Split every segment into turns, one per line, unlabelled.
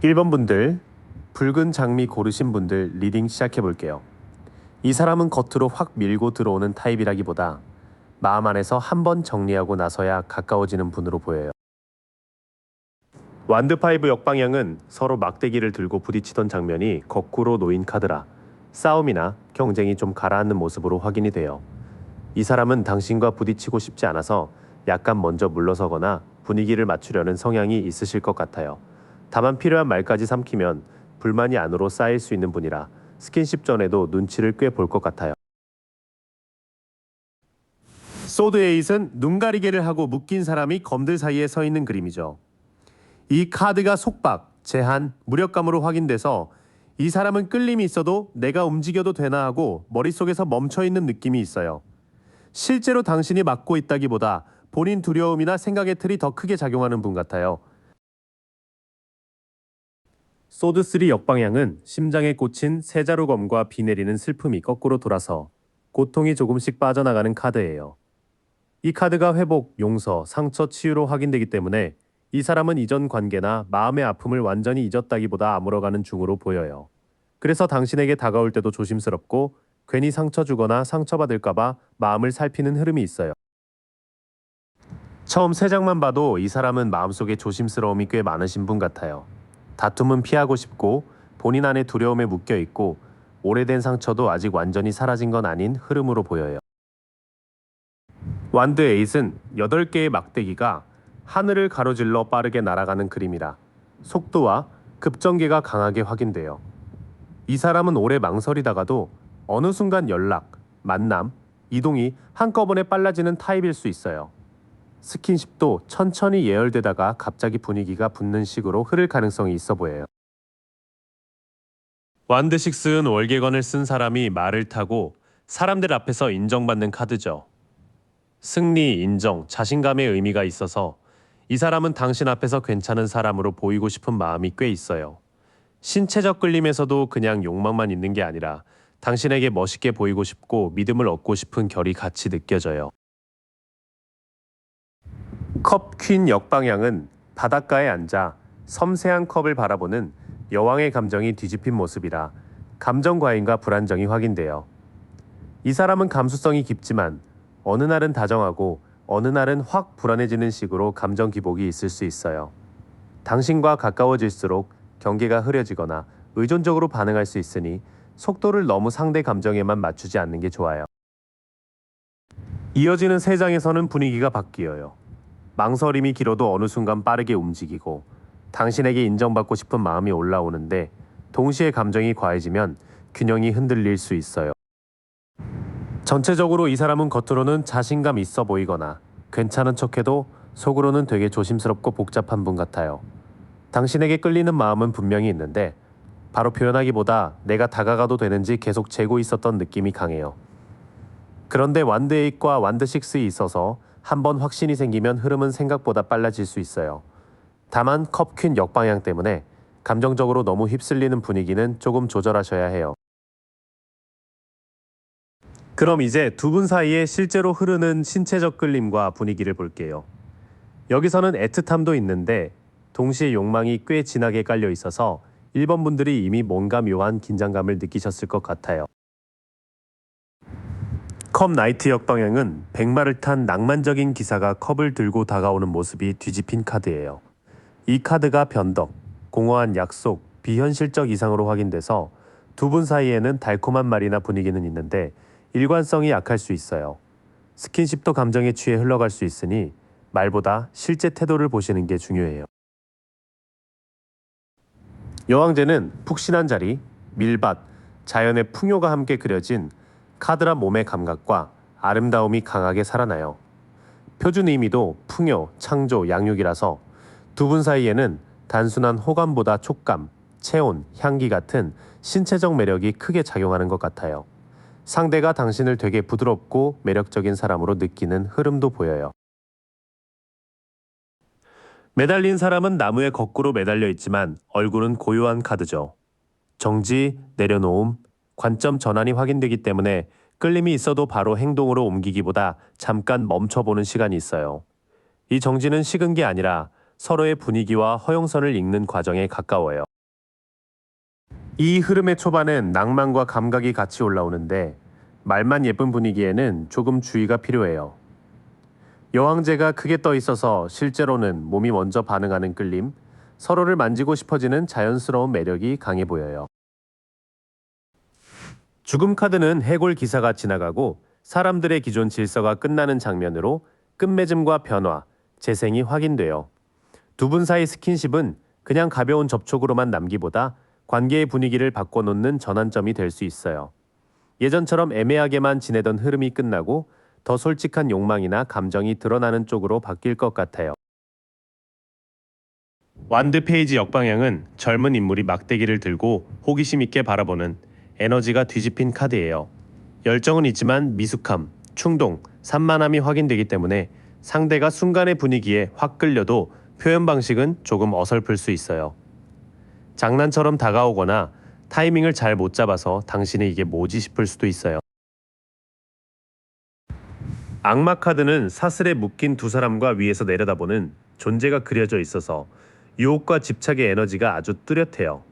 1번 분들, 붉은 장미 고르신 분들 리딩 시작해 볼게요. 이 사람은 겉으로 확 밀고 들어오는 타입이라기보다 마음 안에서 한번 정리하고 나서야 가까워지는 분으로 보여요. 완드 5 역방향은 서로 막대기를 들고 부딪히던 장면이 거꾸로 놓인 카드라 싸움이나 경쟁이 좀 가라앉는 모습으로 확인이 돼요. 이 사람은 당신과 부딪히고 싶지 않아서 약간 먼저 물러서거나 분위기를 맞추려는 성향이 있으실 것 같아요. 다만 필요한 말까지 삼키면 불만이 안으로 쌓일 수 있는 분이라 스킨십 전에도 눈치를 꽤 볼 것 같아요. 소드 에잇은 눈 가리개를 하고 묶인 사람이 검들 사이에 서 있는 그림이죠. 이 카드가 속박, 제한, 무력감으로 확인돼서 이 사람은 끌림이 있어도 내가 움직여도 되나 하고 머릿속에서 멈춰있는 느낌이 있어요. 실제로 당신이 맡고 있다기보다 본인 두려움이나 생각의 틀이 더 크게 작용하는 분 같아요. 소드3 역방향은 심장에 꽂힌 세자루검과 비 내리는 슬픔이 거꾸로 돌아서 고통이 조금씩 빠져나가는 카드예요. 이 카드가 회복, 용서, 상처 치유로 확인되기 때문에 이 사람은 이전 관계나 마음의 아픔을 완전히 잊었다기보다 아물어가는 중으로 보여요. 그래서 당신에게 다가올 때도 조심스럽고 괜히 상처 주거나 상처받을까봐 마음을 살피는 흐름이 있어요. 처음 세 장만 봐도 이 사람은 마음속에 조심스러움이 꽤 많으신 분 같아요. 다툼은 피하고 싶고 본인 안에 두려움에 묶여 있고 오래된 상처도 아직 완전히 사라진 건 아닌 흐름으로 보여요. 완드 에잇은 8개의 막대기가 하늘을 가로질러 빠르게 날아가는 그림이라 속도와 급전개가 강하게 확인돼요. 이 사람은 오래 망설이다가도 어느 순간 연락, 만남, 이동이 한꺼번에 빨라지는 타입일 수 있어요. 스킨십도 천천히 예열되다가 갑자기 분위기가 붙는 식으로 흐를 가능성이 있어 보여요. 완드 6은 월계관을 쓴 사람이 말을 타고 사람들 앞에서 인정받는 카드죠. 승리, 인정, 자신감의 의미가 있어서 이 사람은 당신 앞에서 괜찮은 사람으로 보이고 싶은 마음이 꽤 있어요. 신체적 끌림에서도 그냥 욕망만 있는 게 아니라 당신에게 멋있게 보이고 싶고 믿음을 얻고 싶은 결이 같이 느껴져요. 컵 퀸 역방향은 바닷가에 앉아 섬세한 컵을 바라보는 여왕의 감정이 뒤집힌 모습이라 감정 과잉과 불안정이 확인돼요. 이 사람은 감수성이 깊지만 어느 날은 다정하고 어느 날은 확 불안해지는 식으로 감정 기복이 있을 수 있어요. 당신과 가까워질수록 경계가 흐려지거나 의존적으로 반응할 수 있으니 속도를 너무 상대 감정에만 맞추지 않는 게 좋아요. 이어지는 세 장에서는 분위기가 바뀌어요. 망설임이 길어도 어느 순간 빠르게 움직이고 당신에게 인정받고 싶은 마음이 올라오는데 동시에 감정이 과해지면 균형이 흔들릴 수 있어요. 전체적으로 이 사람은 겉으로는 자신감 있어 보이거나 괜찮은 척해도 속으로는 되게 조심스럽고 복잡한 분 같아요. 당신에게 끌리는 마음은 분명히 있는데 바로 표현하기보다 내가 다가가도 되는지 계속 재고 있었던 느낌이 강해요. 그런데 완드 8과 완드 6에 있어서 한번 확신이 생기면 흐름은 생각보다 빨라질 수 있어요. 다만 컵 퀸 역방향 때문에 감정적으로 너무 휩쓸리는 분위기는 조금 조절하셔야 해요. 그럼 이제 두 분 사이에 실제로 흐르는 신체적 끌림과 분위기를 볼게요. 여기서는 애틋함도 있는데 동시에 욕망이 꽤 진하게 깔려 있어서 1번 분들이 이미 뭔가 묘한 긴장감을 느끼셨을 것 같아요. 컵 나이트 역방향은 백마를 탄 낭만적인 기사가 컵을 들고 다가오는 모습이 뒤집힌 카드예요. 이 카드가 변덕, 공허한 약속, 비현실적 이상으로 확인돼서 두 분 사이에는 달콤한 말이나 분위기는 있는데 일관성이 약할 수 있어요. 스킨십도 감정에 취해 흘러갈 수 있으니 말보다 실제 태도를 보시는 게 중요해요. 여왕제는 푹신한 자리, 밀밭, 자연의 풍요가 함께 그려진 카드라 몸의 감각과 아름다움이 강하게 살아나요. 표준 의미도 풍요, 창조, 양육이라서 두 분 사이에는 단순한 호감보다 촉감, 체온, 향기 같은 신체적 매력이 크게 작용하는 것 같아요. 상대가 당신을 되게 부드럽고 매력적인 사람으로 느끼는 흐름도 보여요. 매달린 사람은 나무에 거꾸로 매달려 있지만 얼굴은 고요한 카드죠. 정지, 내려놓음, 관점 전환이 확인되기 때문에 끌림이 있어도 바로 행동으로 옮기기보다 잠깐 멈춰보는 시간이 있어요. 이 정지는 식은 게 아니라 서로의 분위기와 허용선을 읽는 과정에 가까워요. 이 흐름의 초반엔 낭만과 감각이 같이 올라오는데 말만 예쁜 분위기에는 조금 주의가 필요해요. 여왕제가 크게 떠 있어서 실제로는 몸이 먼저 반응하는 끌림, 서로를 만지고 싶어지는 자연스러운 매력이 강해 보여요. 죽음 카드는 해골 기사가 지나가고 사람들의 기존 질서가 끝나는 장면으로 끝맺음과 변화, 재생이 확인돼요. 두 분 사이 스킨십은 그냥 가벼운 접촉으로만 남기보다 관계의 분위기를 바꿔놓는 전환점이 될 수 있어요. 예전처럼 애매하게만 지내던 흐름이 끝나고 더 솔직한 욕망이나 감정이 드러나는 쪽으로 바뀔 것 같아요. 완드 페이지 역방향은 젊은 인물이 막대기를 들고 호기심 있게 바라보는 에너지가 뒤집힌 카드예요. 열정은 있지만 미숙함, 충동, 산만함이 확인되기 때문에 상대가 순간의 분위기에 확 끌려도 표현 방식은 조금 어설플 수 있어요. 장난처럼 다가오거나 타이밍을 잘 못 잡아서 당신이 이게 뭐지 싶을 수도 있어요. 악마 카드는 사슬에 묶인 두 사람과 위에서 내려다보는 존재가 그려져 있어서 유혹과 집착의 에너지가 아주 뚜렷해요.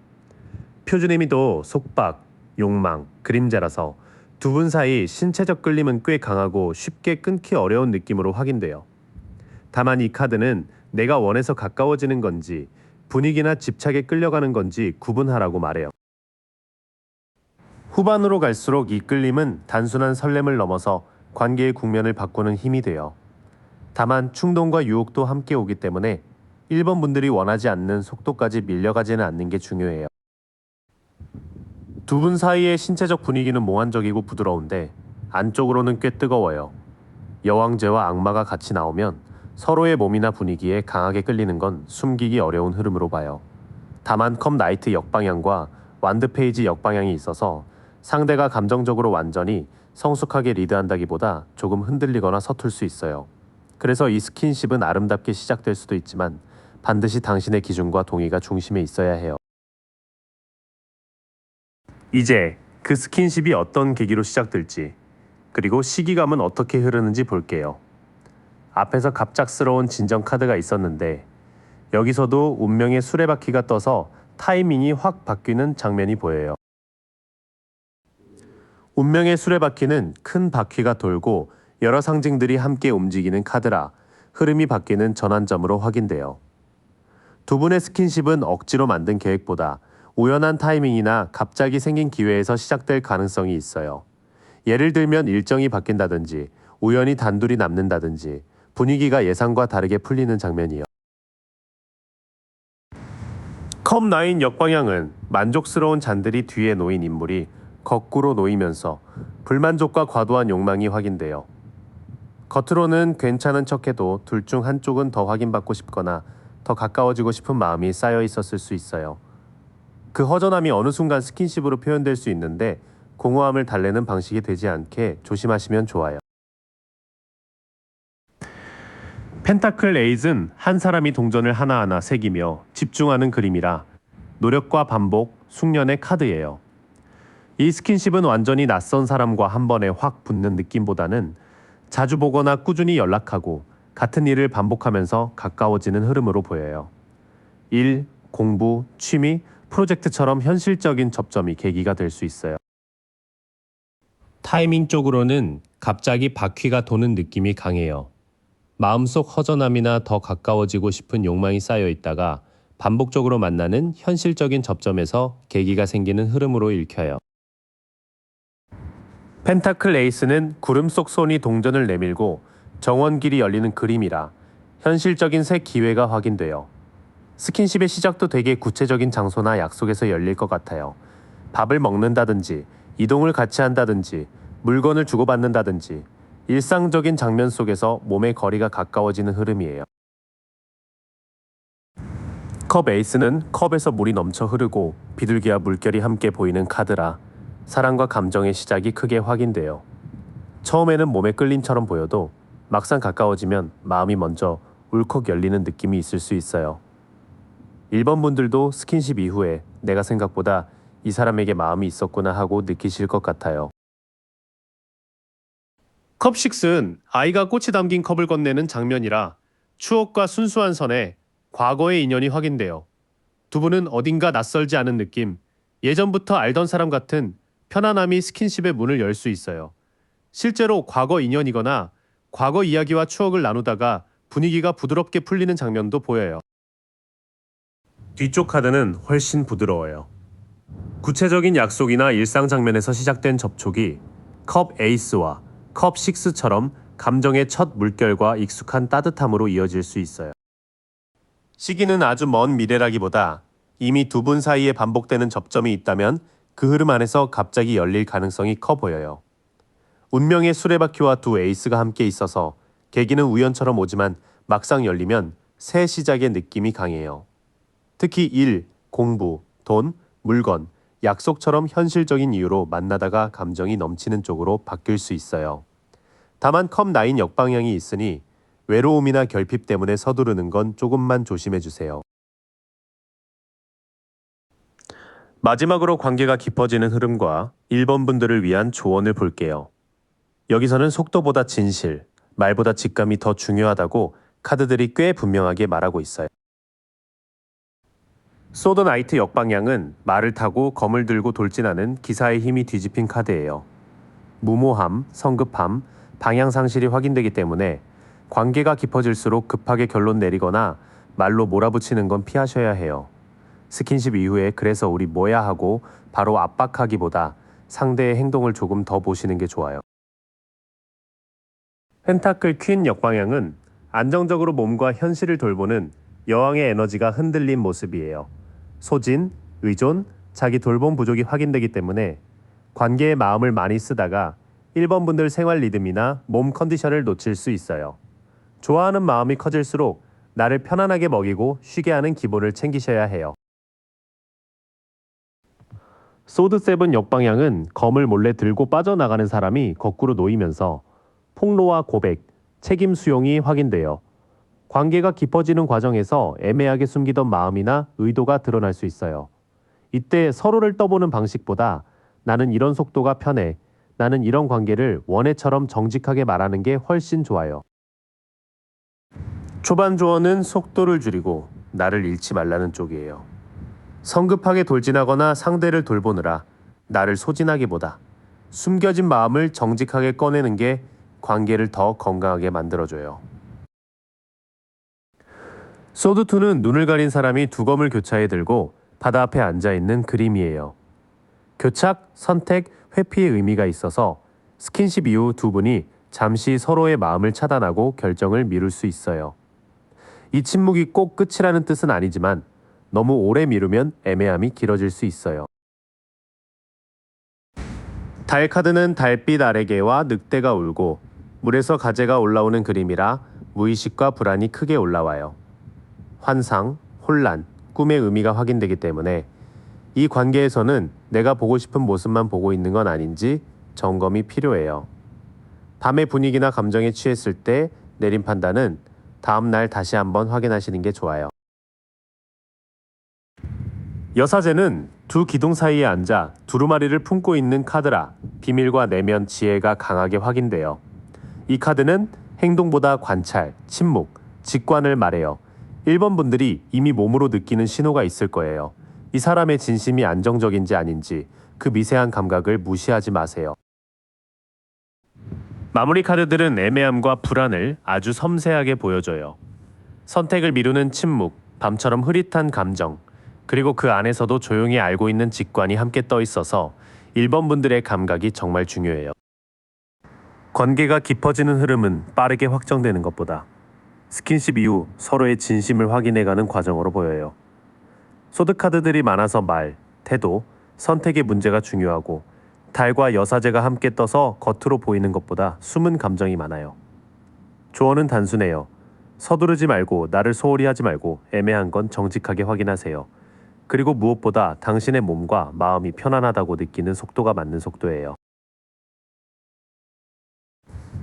표준 의미도 속박, 욕망, 그림자라서 두 분 사이 신체적 끌림은 꽤 강하고 쉽게 끊기 어려운 느낌으로 확인돼요. 다만 이 카드는 내가 원해서 가까워지는 건지 분위기나 집착에 끌려가는 건지 구분하라고 말해요. 후반으로 갈수록 이 끌림은 단순한 설렘을 넘어서 관계의 국면을 바꾸는 힘이 돼요. 다만 충동과 유혹도 함께 오기 때문에 1번 분들이 원하지 않는 속도까지 밀려가지는 않는 게 중요해요. 두 분 사이의 신체적 분위기는 몽환적이고 부드러운데 안쪽으로는 꽤 뜨거워요. 여왕제와 악마가 같이 나오면 서로의 몸이나 분위기에 강하게 끌리는 건 숨기기 어려운 흐름으로 봐요. 다만 컵 나이트 역방향과 완드 페이지 역방향이 있어서 상대가 감정적으로 완전히 성숙하게 리드한다기보다 조금 흔들리거나 서툴 수 있어요. 그래서 이 스킨십은 아름답게 시작될 수도 있지만 반드시 당신의 기준과 동의가 중심에 있어야 해요. 이제 그 스킨십이 어떤 계기로 시작될지, 그리고 시기감은 어떻게 흐르는지 볼게요. 앞에서 갑작스러운 진정 카드가 있었는데 여기서도 운명의 수레바퀴가 떠서 타이밍이 확 바뀌는 장면이 보여요. 운명의 수레바퀴는 큰 바퀴가 돌고 여러 상징들이 함께 움직이는 카드라 흐름이 바뀌는 전환점으로 확인돼요. 두 분의 스킨십은 억지로 만든 계획보다 우연한 타이밍이나 갑자기 생긴 기회에서 시작될 가능성이 있어요. 예를 들면 일정이 바뀐다든지 우연히 단둘이 남는다든지 분위기가 예상과 다르게 풀리는 장면이요. 컵9 역방향은 만족스러운 잔들이 뒤에 놓인 인물이 거꾸로 놓이면서 불만족과 과도한 욕망이 확인돼요. 겉으로는 괜찮은 척해도 둘 중 한쪽은 더 확인받고 싶거나 더 가까워지고 싶은 마음이 쌓여 있었을 수 있어요. 그 허전함이 어느 순간 스킨십으로 표현될 수 있는데 공허함을 달래는 방식이 되지 않게 조심하시면 좋아요. 펜타클 에잇은 한 사람이 동전을 하나하나 새기며 집중하는 그림이라 노력과 반복, 숙련의 카드예요. 이 스킨십은 완전히 낯선 사람과 한 번에 확 붙는 느낌보다는 자주 보거나 꾸준히 연락하고 같은 일을 반복하면서 가까워지는 흐름으로 보여요. 일, 공부, 취미, 프로젝트처럼 현실적인 접점이 계기가 될 수 있어요. 타이밍 쪽으로는 갑자기 바퀴가 도는 느낌이 강해요. 마음속 허전함이나 더 가까워지고 싶은 욕망이 쌓여 있다가 반복적으로 만나는 현실적인 접점에서 계기가 생기는 흐름으로 읽혀요. 펜타클 에이스는 구름 속 손이 동전을 내밀고 정원길이 열리는 그림이라 현실적인 새 기회가 확인돼요. 스킨십의 시작도 되게 구체적인 장소나 약속에서 열릴 것 같아요. 밥을 먹는다든지, 이동을 같이 한다든지, 물건을 주고받는다든지, 일상적인 장면 속에서 몸의 거리가 가까워지는 흐름이에요. 컵 에이스는 컵에서 물이 넘쳐 흐르고 비둘기와 물결이 함께 보이는 카드라 사랑과 감정의 시작이 크게 확인돼요. 처음에는 몸에 끌림처럼 보여도 막상 가까워지면 마음이 먼저 울컥 열리는 느낌이 있을 수 있어요. 1번 분들도 스킨십 이후에 내가 생각보다 이 사람에게 마음이 있었구나 하고 느끼실 것 같아요. 컵 6는 아이가 꽃이 담긴 컵을 건네는 장면이라 추억과 순수한 선에 과거의 인연이 확인돼요. 두 분은 어딘가 낯설지 않은 느낌, 예전부터 알던 사람 같은 편안함이 스킨십의 문을 열 수 있어요. 실제로 과거 인연이거나 과거 이야기와 추억을 나누다가 분위기가 부드럽게 풀리는 장면도 보여요. 뒤쪽 카드는 훨씬 부드러워요. 구체적인 약속이나 일상 장면에서 시작된 접촉이 컵 에이스와 컵 6처럼 감정의 첫 물결과 익숙한 따뜻함으로 이어질 수 있어요. 시기는 아주 먼 미래라기보다 이미 두 분 사이에 반복되는 접점이 있다면 그 흐름 안에서 갑자기 열릴 가능성이 커 보여요. 운명의 수레바퀴와 두 에이스가 함께 있어서 계기는 우연처럼 오지만 막상 열리면 새 시작의 느낌이 강해요. 특히 일, 공부, 돈, 물건, 약속처럼 현실적인 이유로 만나다가 감정이 넘치는 쪽으로 바뀔 수 있어요. 다만 컵9 역방향이 있으니 외로움이나 결핍 때문에 서두르는 건 조금만 조심해 주세요. 마지막으로 관계가 깊어지는 흐름과 1번 분들을 위한 조언을 볼게요. 여기서는 속도보다 진실, 말보다 직감이 더 중요하다고 카드들이 꽤 분명하게 말하고 있어요. 소드 나이트 역방향은 말을 타고 검을 들고 돌진하는 기사의 힘이 뒤집힌 카드예요. 무모함, 성급함, 방향 상실이 확인되기 때문에 관계가 깊어질수록 급하게 결론 내리거나 말로 몰아붙이는 건 피하셔야 해요. 스킨십 이후에 그래서 우리 뭐야 하고 바로 압박하기보다 상대의 행동을 조금 더 보시는 게 좋아요. 펜타클 퀸 역방향은 안정적으로 몸과 현실을 돌보는 여왕의 에너지가 흔들린 모습이에요. 소진, 의존, 자기 돌봄 부족이 확인되기 때문에 관계에 마음을 많이 쓰다가 1번 분들 생활 리듬이나 몸 컨디션을 놓칠 수 있어요. 좋아하는 마음이 커질수록 나를 편안하게 먹이고 쉬게 하는 기본을 챙기셔야 해요. 소드 세븐 역방향은 검을 몰래 들고 빠져나가는 사람이 거꾸로 놓이면서 폭로와 고백, 책임 수용이 확인돼요. 관계가 깊어지는 과정에서 애매하게 숨기던 마음이나 의도가 드러날 수 있어요. 이때 서로를 떠보는 방식보다 나는 이런 속도가 편해, 나는 이런 관계를 원해처럼 정직하게 말하는 게 훨씬 좋아요. 초반 조언은 속도를 줄이고 나를 잃지 말라는 쪽이에요. 성급하게 돌진하거나 상대를 돌보느라 나를 소진하기보다 숨겨진 마음을 정직하게 꺼내는 게 관계를 더 건강하게 만들어줘요. 소드2는 눈을 가린 사람이 두 검을 교차에 들고 바다 앞에 앉아있는 그림이에요. 교착, 선택, 회피의 의미가 있어서 스킨십 이후 두 분이 잠시 서로의 마음을 차단하고 결정을 미룰 수 있어요. 이 침묵이 꼭 끝이라는 뜻은 아니지만 너무 오래 미루면 애매함이 길어질 수 있어요. 달 카드는 달빛 아래 개와 늑대가 울고 물에서 가재가 올라오는 그림이라 무의식과 불안이 크게 올라와요. 환상, 혼란, 꿈의 의미가 확인되기 때문에 이 관계에서는 내가 보고 싶은 모습만 보고 있는 건 아닌지 점검이 필요해요. 밤의 분위기나 감정에 취했을 때 내린 판단은 다음 날 다시 한번 확인하시는 게 좋아요. 여사제는 두 기둥 사이에 앉아 두루마리를 품고 있는 카드라 비밀과 내면 지혜가 강하게 확인돼요. 이 카드는 행동보다 관찰, 침묵, 직관을 말해요. 1번 분들이 이미 몸으로 느끼는 신호가 있을 거예요. 이 사람의 진심이 안정적인지 아닌지 그 미세한 감각을 무시하지 마세요. 마무리 카드들은 애매함과 불안을 아주 섬세하게 보여줘요. 선택을 미루는 침묵, 밤처럼 흐릿한 감정, 그리고 그 안에서도 조용히 알고 있는 직관이 함께 떠 있어서 1번 분들의 감각이 정말 중요해요. 관계가 깊어지는 흐름은 빠르게 확정되는 것보다 스킨십 이후 서로의 진심을 확인해가는 과정으로 보여요. 소드 카드들이 많아서 말, 태도, 선택의 문제가 중요하고 달과 여사제가 함께 떠서 겉으로 보이는 것보다 숨은 감정이 많아요. 조언은 단순해요. 서두르지 말고 나를 소홀히 하지 말고 애매한 건 정직하게 확인하세요. 그리고 무엇보다 당신의 몸과 마음이 편안하다고 느끼는 속도가 맞는 속도예요.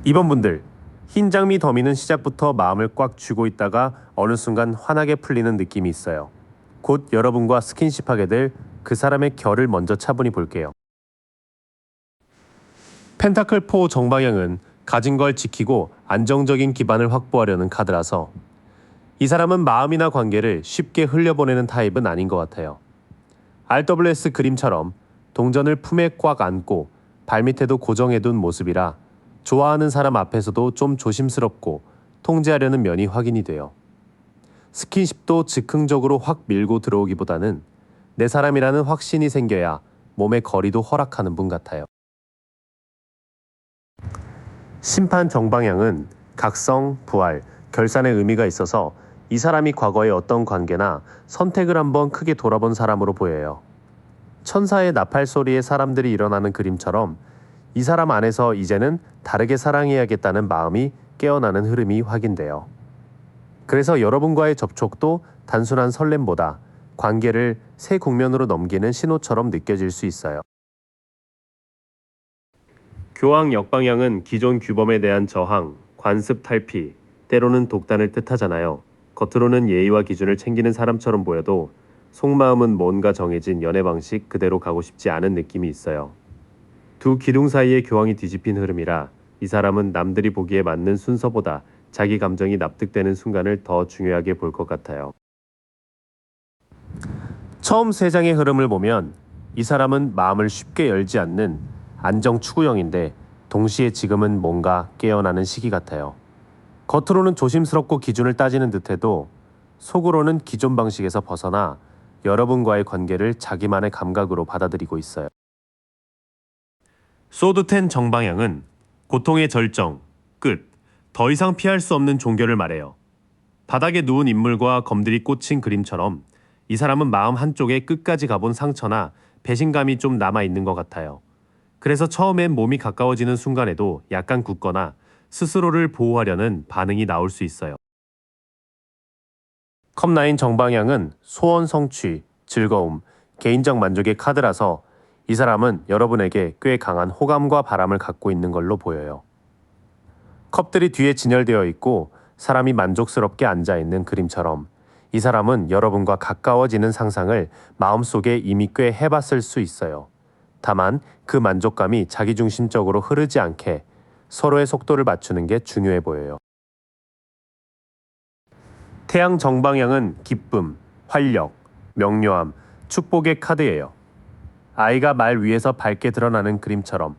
2번 분들, 흰 장미 더미는 시작부터 마음을 꽉 쥐고 있다가 어느 순간 환하게 풀리는 느낌이 있어요. 곧 여러분과 스킨십하게 될 그 사람의 결을 먼저 차분히 볼게요. 펜타클 4 정방향은 가진 걸 지키고 안정적인 기반을 확보하려는 카드라서 이 사람은 마음이나 관계를 쉽게 흘려보내는 타입은 아닌 것 같아요. RWS 그림처럼 동전을 품에 꽉 안고 발밑에도 고정해둔 모습이라 좋아하는 사람 앞에서도 좀 조심스럽고 통제하려는 면이 확인이 돼요. 스킨십도 즉흥적으로 확 밀고 들어오기보다는 내 사람이라는 확신이 생겨야 몸의 거리도 허락하는 분 같아요. 심판 정방향은 각성, 부활, 결산의 의미가 있어서 이 사람이 과거의 어떤 관계나 선택을 한번 크게 돌아본 사람으로 보여요. 천사의 나팔 소리에 사람들이 일어나는 그림처럼 이 사람 안에서 이제는 다르게 사랑해야겠다는 마음이 깨어나는 흐름이 확인돼요. 그래서 여러분과의 접촉도 단순한 설렘보다 관계를 새 국면으로 넘기는 신호처럼 느껴질 수 있어요. 교황 역방향은 기존 규범에 대한 저항, 관습 탈피, 때로는 독단을 뜻하잖아요. 겉으로는 예의와 기준을 챙기는 사람처럼 보여도 속마음은 뭔가 정해진 연애 방식 그대로 가고 싶지 않은 느낌이 있어요. 두 기둥 사이의 교황이 뒤집힌 흐름이라 이 사람은 남들이 보기에 맞는 순서보다 자기 감정이 납득되는 순간을 더 중요하게 볼 것 같아요. 처음 세 장의 흐름을 보면 이 사람은 마음을 쉽게 열지 않는 안정 추구형인데 동시에 지금은 뭔가 깨어나는 시기 같아요. 겉으로는 조심스럽고 기준을 따지는 듯해도 속으로는 기존 방식에서 벗어나 여러분과의 관계를 자기만의 감각으로 받아들이고 있어요. 소드10 정방향은 고통의 절정, 끝, 더 이상 피할 수 없는 종교를 말해요. 바닥에 누운 인물과 검들이 꽂힌 그림처럼 이 사람은 마음 한쪽에 끝까지 가본 상처나 배신감이 좀 남아있는 것 같아요. 그래서 처음엔 몸이 가까워지는 순간에도 약간 굳거나 스스로를 보호하려는 반응이 나올 수 있어요. 컵9 정방향은 소원 성취, 즐거움, 개인적 만족의 카드라서 이 사람은 여러분에게 꽤 강한 호감과 바람을 갖고 있는 걸로 보여요. 컵들이 뒤에 진열되어 있고 사람이 만족스럽게 앉아있는 그림처럼 이 사람은 여러분과 가까워지는 상상을 마음속에 이미 꽤 해봤을 수 있어요. 다만 그 만족감이 자기중심적으로 흐르지 않게 서로의 속도를 맞추는 게 중요해 보여요. 태양 정방향은 기쁨, 활력, 명료함, 축복의 카드예요. 아이가 말 위에서 밝게 드러나는 그림처럼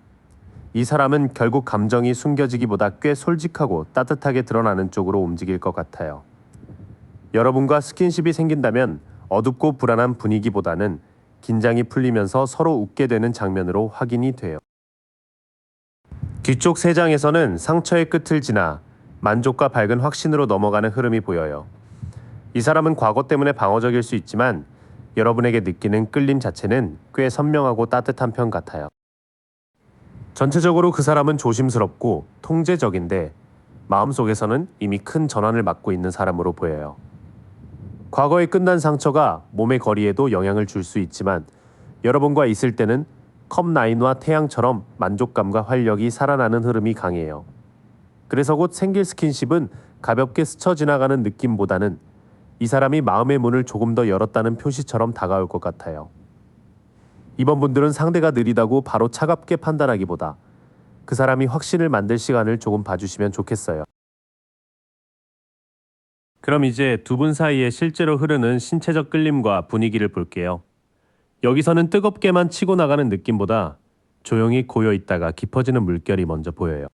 이 사람은 결국 감정이 숨겨지기보다 꽤 솔직하고 따뜻하게 드러나는 쪽으로 움직일 것 같아요. 여러분과 스킨십이 생긴다면 어둡고 불안한 분위기보다는 긴장이 풀리면서 서로 웃게 되는 장면으로 확인이 돼요. 뒤쪽 세 장에서는 상처의 끝을 지나 만족과 밝은 확신으로 넘어가는 흐름이 보여요. 이 사람은 과거 때문에 방어적일 수 있지만 여러분에게 느끼는 끌림 자체는 꽤 선명하고 따뜻한 편 같아요. 전체적으로 그 사람은 조심스럽고 통제적인데 마음속에서는 이미 큰 전환을 맞고 있는 사람으로 보여요. 과거에 끝난 상처가 몸의 거리에도 영향을 줄 수 있지만 여러분과 있을 때는 컵9와 태양처럼 만족감과 활력이 살아나는 흐름이 강해요. 그래서 곧 생길 스킨십은 가볍게 스쳐 지나가는 느낌보다는 이 사람이 마음의 문을 조금 더 열었다는 표시처럼 다가올 것 같아요. 이번 분들은 상대가 느리다고 바로 차갑게 판단하기보다 그 사람이 확신을 만들 시간을 조금 봐주시면 좋겠어요. 그럼 이제 두 분 사이에 실제로 흐르는 신체적 끌림과 분위기를 볼게요. 여기서는 뜨겁게만 치고 나가는 느낌보다 조용히 고여 있다가 깊어지는 물결이 먼저 보여요.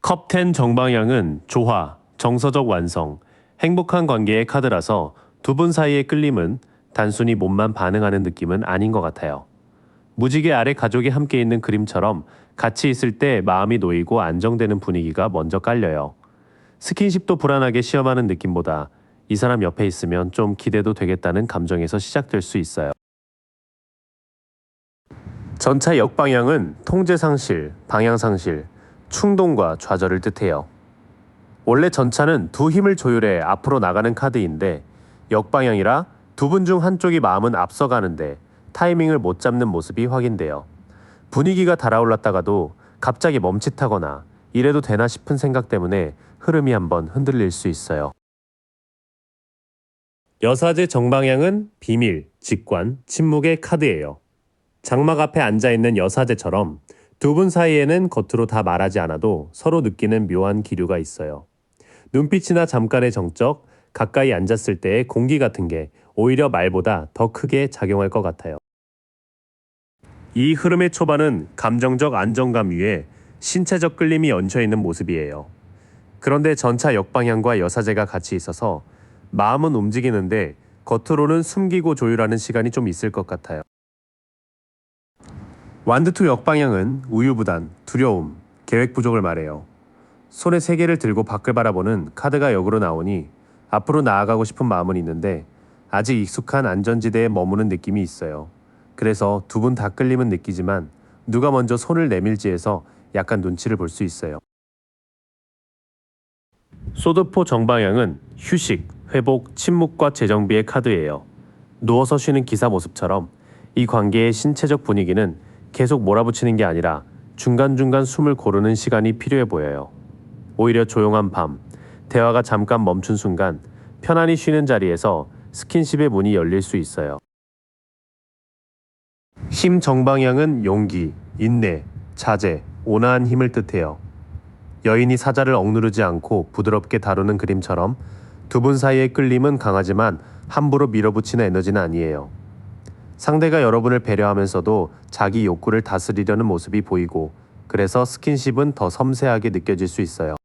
컵10 정방향은 조화, 정서적 완성, 행복한 관계의 카드라서 두 분 사이의 끌림은 단순히 몸만 반응하는 느낌은 아닌 것 같아요. 무지개 아래 가족이 함께 있는 그림처럼 같이 있을 때 마음이 놓이고 안정되는 분위기가 먼저 깔려요. 스킨십도 불안하게 시험하는 느낌보다 이 사람 옆에 있으면 좀 기대도 되겠다는 감정에서 시작될 수 있어요. 전차 역방향은 통제상실, 방향상실, 충동과 좌절을 뜻해요. 원래 전차는 두 힘을 조율해 앞으로 나가는 카드인데 역방향이라 두 분 중 한쪽이 마음은 앞서가는데 타이밍을 못 잡는 모습이 확인돼요. 분위기가 달아올랐다가도 갑자기 멈칫하거나 이래도 되나 싶은 생각 때문에 흐름이 한번 흔들릴 수 있어요. 여사제 정방향은 비밀, 직관, 침묵의 카드예요. 장막 앞에 앉아있는 여사제처럼 두 분 사이에는 겉으로 다 말하지 않아도 서로 느끼는 묘한 기류가 있어요. 눈빛이나 잠깐의 정적, 가까이 앉았을 때의 공기 같은 게 오히려 말보다 더 크게 작용할 것 같아요. 이 흐름의 초반은 감정적 안정감 위에 신체적 끌림이 얹혀 있는 모습이에요. 그런데 전차 역방향과 여사제가 같이 있어서 마음은 움직이는데 겉으로는 숨기고 조율하는 시간이 좀 있을 것 같아요. 완드2 역방향은 우유부단, 두려움, 계획 부족을 말해요. 손에 세 개를 들고 밖을 바라보는 카드가 역으로 나오니 앞으로 나아가고 싶은 마음은 있는데 아직 익숙한 안전지대에 머무는 느낌이 있어요. 그래서 두 분 다 끌림은 느끼지만 누가 먼저 손을 내밀지에서 약간 눈치를 볼 수 있어요. 소드포 정방향은 휴식, 회복, 침묵과 재정비의 카드예요. 누워서 쉬는 기사 모습처럼 이 관계의 신체적 분위기는 계속 몰아붙이는 게 아니라 중간중간 숨을 고르는 시간이 필요해 보여요. 오히려 조용한 밤, 대화가 잠깐 멈춘 순간 편안히 쉬는 자리에서 스킨십의 문이 열릴 수 있어요. 힘 정방향은 용기, 인내, 자제, 온화한 힘을 뜻해요. 여인이 사자를 억누르지 않고 부드럽게 다루는 그림처럼 두 분 사이의 끌림은 강하지만 함부로 밀어붙이는 에너지는 아니에요. 상대가 여러분을 배려하면서도 자기 욕구를 다스리려는 모습이 보이고 그래서 스킨십은 더 섬세하게 느껴질 수 있어요.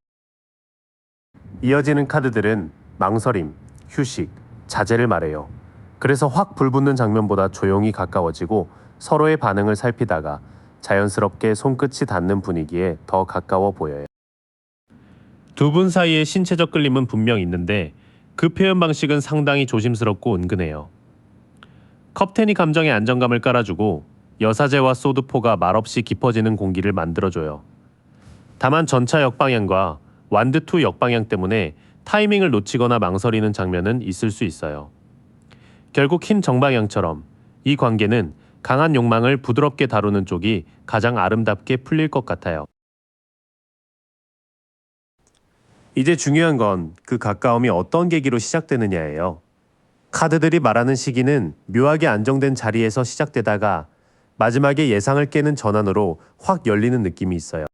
이어지는 카드들은 망설임, 휴식, 자제를 말해요. 그래서 확 불붙는 장면보다 조용히 가까워지고 서로의 반응을 살피다가 자연스럽게 손끝이 닿는 분위기에 더 가까워 보여요. 두 분 사이의 신체적 끌림은 분명 있는데 그 표현 방식은 상당히 조심스럽고 은근해요. 컵텐이 감정의 안정감을 깔아주고 여사제와 소드포가 말없이 깊어지는 공기를 만들어줘요. 다만 전차 역방향과 완드2 역방향 때문에 타이밍을 놓치거나 망설이는 장면은 있을 수 있어요. 결국 흰 정방향처럼 이 관계는 강한 욕망을 부드럽게 다루는 쪽이 가장 아름답게 풀릴 것 같아요. 이제 중요한 건 그 가까움이 어떤 계기로 시작되느냐예요. 카드들이 말하는 시기는 묘하게 안정된 자리에서 시작되다가 마지막에 예상을 깨는 전환으로 확 열리는 느낌이 있어요.